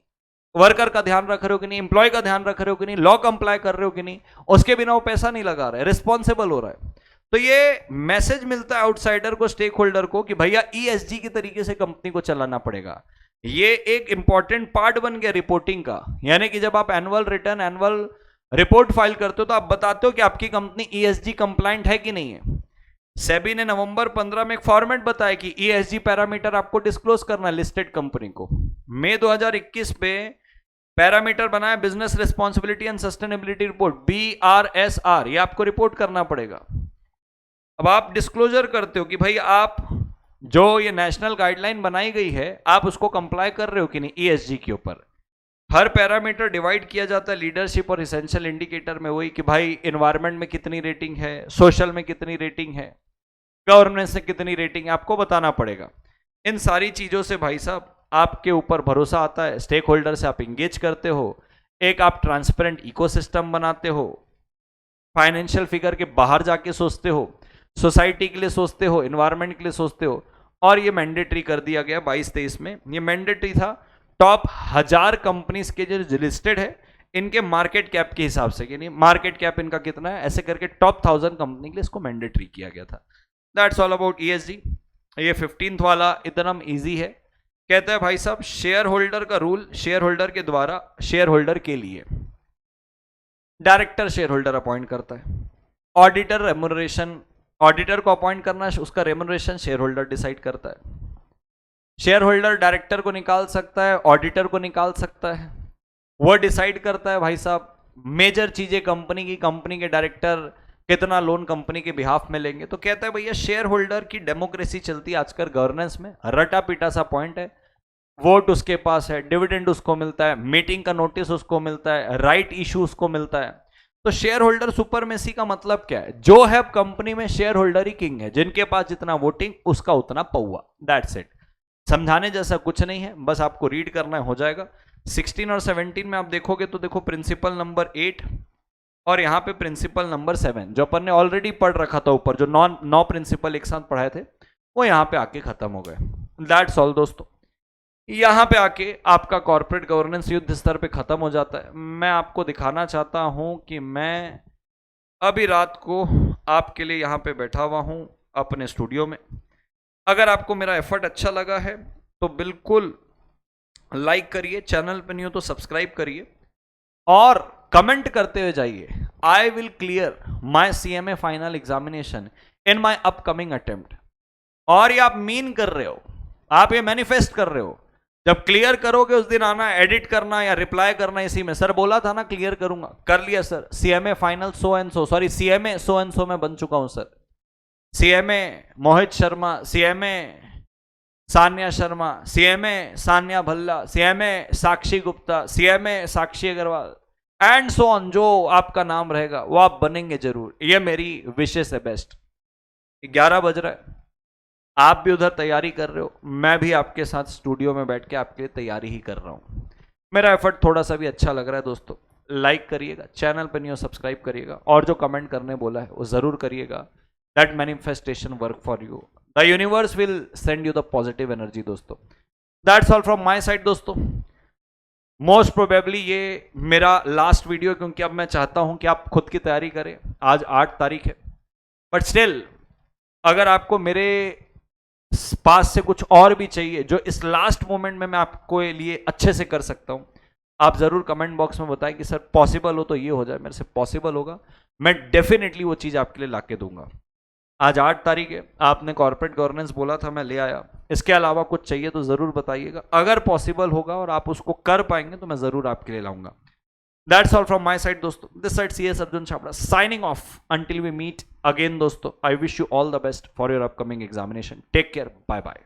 Speaker 1: वर्कर का ध्यान रख रहे हो कि नहीं, एम्प्लॉय का ध्यान रख रहे हो कि नहीं, लॉ कंप्लाई कर रहे हो कि नहीं, उसके बिना वो पैसा नहीं लगा रहा है, रिस्पॉन्सिबल हो रहा है। तो ये मैसेज मिलता है आउटसाइडर को, स्टेक होल्डर को, कि भैया ESG के तरीके से कंपनी को चलाना पड़ेगा। ये एक इंपॉर्टेंट पार्ट बन गया रिपोर्टिंग का। यानी कि जब आप annual return, annual report file करते हो तो आप बताते हो कि आपकी कंपनी ESG कंप्लाइंट है कि नहीं है। सेबी ने नवंबर 15 में एक फॉर्मेट बताया कि ESG पैरामीटर आपको डिस्क्लोज करना है लिस्टेड कंपनी को। मई 2021 पे पैरामीटर बनाया business responsibility and sustainability report, BRSR, ये आपको रिपोर्ट करना पड़ेगा। अब आप डिस्क्लोजर करते हो कि भाई आप जो ये नेशनल गाइडलाइन बनाई गई है आप उसको कंप्लाई कर रहे हो कि नहीं ESG के ऊपर। हर पैरामीटर डिवाइड किया जाता है लीडरशिप और इसेंशियल इंडिकेटर में, वही कि भाई एनवायरनमेंट में कितनी रेटिंग है, सोशल में कितनी रेटिंग है, गवर्नेंस में कितनी रेटिंग है, आपको बताना पड़ेगा। इन सारी चीजों से भाई साहब आपके ऊपर भरोसा आता है, स्टेक होल्डर से आप इंगेज करते हो, एक आप ट्रांसपेरेंट इकोसिस्टम बनाते हो, फाइनेंशियल फिगर के बाहर जाके सोचते हो, सोसाइटी के लिए सोचते हो, एनवायरनमेंट के लिए सोचते हो। और ये मैंडेटरी कर दिया गया 22-23 में, ये मैंडेटरी था टॉप 1000 कंपनीज के जो लिस्टेड है इनके मार्केट कैप के हिसाब से, कि नहीं मार्केट कैप इनका कितना है, ऐसे करके टॉप 1000 कंपनी के लिए इसको मैंडेटरी किया गया था। That's all about ESG। ये 15th वाला एकदम इजी है। कहता है भाई साहब शेयर होल्डर का रूल, शेयर होल्डर के द्वारा शेयर होल्डर के लिए डायरेक्टर शेयर होल्डर अपॉइंट करता है। ऑडिटर रेम्युनरेशन, ऑडिटर को अपॉइंट करना, उसका रेम्युनरेशन शेयर होल्डर डिसाइड करता है। शेयर होल्डर डायरेक्टर को निकाल सकता है, ऑडिटर को निकाल सकता है, वो डिसाइड करता है भाई साहब मेजर चीजें कंपनी की, कंपनी के डायरेक्टर कितना लोन कंपनी के बिहाफ में लेंगे। तो कहता है भैया शेयर होल्डर की डेमोक्रेसी चलती है आजकल गवर्नेंस में, रटा पीटा सा पॉइंट है, वोट उसके पास है, डिविडेंड उसको मिलता है, मीटिंग का नोटिस उसको मिलता है, राइट इशू उसको मिलता है। तो शेयर होल्डर सुपरमेसी का मतलब क्या है, जो है कंपनी में शेयर होल्डर ही किंग है, जिनके पास जितना वोटिंग उसका उतना पौवा, दैट्स इट। समझाने जैसा कुछ नहीं है, बस आपको रीड करना है, हो जाएगा। 16 और 17 में आप देखोगे तो देखो प्रिंसिपल नंबर 8 और यहाँ पे प्रिंसिपल नंबर 7 जो अपन ने ऑलरेडी पढ़ रखा था ऊपर, जो 9 प्रिंसिपल एक साथ पढ़ाए थे वो यहाँ पे आके खत्म हो गए। दैट्स ऑल दोस्तों, यहाँ पे आके आपका कॉर्पोरेट गवर्नेंस युद्ध स्तर पे खत्म हो जाता है। मैं आपको दिखाना चाहता हूँ कि मैं अभी रात को आपके लिए यहाँ पे बैठा हुआ हूँ अपने स्टूडियो में। अगर आपको मेरा एफर्ट अच्छा लगा है तो बिल्कुल लाइक करिए, चैनल पे नहीं हो तो सब्सक्राइब करिए और कमेंट करते हुए जाइए, I will clear my CMA final examination in my upcoming attempt. और ये आप मीन कर रहे हो, आप ये मैनिफेस्ट कर रहे हो, जब क्लियर करोगे उस दिन आना, एडिट करना या रिप्लाई करना इसी में, सर बोला था ना क्लियर करूंगा, कर लिया sir, CMA final so and so, sorry CMA so and so में बन चुका हूं sir, CMA Mohit Sharma, CMA Sanya Sharma, CMA Sanya Bhalla, CMA Sakshi Gupta, CMA Sakshi Agarwal and so on, जो आपका नाम रहेगा वो आप बनेंगे जरूर, ये मेरी विशेष है बेस्ट। 11 बज रहा है, आप भी उधर तैयारी कर रहे हो, मैं भी आपके साथ स्टूडियो में बैठ के आपके लिए तैयारी ही कर रहा हूं। मेरा एफर्ट थोड़ा सा भी अच्छा लग रहा है दोस्तों, लाइक करिएगा, चैनल पर नहीं हो सब्सक्राइब करिएगा और जो कमेंट करने बोला है वो जरूर करिएगा। That manifestation work for you, the universe will send you the positive energy दोस्तों। That's all from my side दोस्तों। मोस्ट प्रोबेबली ये मेरा लास्ट वीडियो, क्योंकि अब मैं चाहता हूं कि आप खुद की तैयारी करें। आज 8 तारीख है, बट स्टिल अगर आपको मेरे पास से कुछ और भी चाहिए जो इस लास्ट मोमेंट में मैं आपको लिए अच्छे से कर सकता हूं, आप जरूर कमेंट बॉक्स में बताएं कि सर पॉसिबल हो तो ये हो जाए, मेरे से पॉसिबल होगा, मैं डेफिनेटली वो चीज आपके लिए लाके दूंगा। आज 8 तारीख है, आपने कॉर्पोरेट गवर्नेंस बोला था, मैं ले आया। इसके अलावा कुछ चाहिए तो जरूर बताइएगा, अगर पॉसिबल होगा और आप उसको कर पाएंगे तो मैं जरूर आपके लिए लाऊंगा। That's all from my side दोस्तों, this side CS Arjun Chhabra signing off until we meet again दोस्तों। I wish you all the best for your upcoming examination. Take care, bye bye.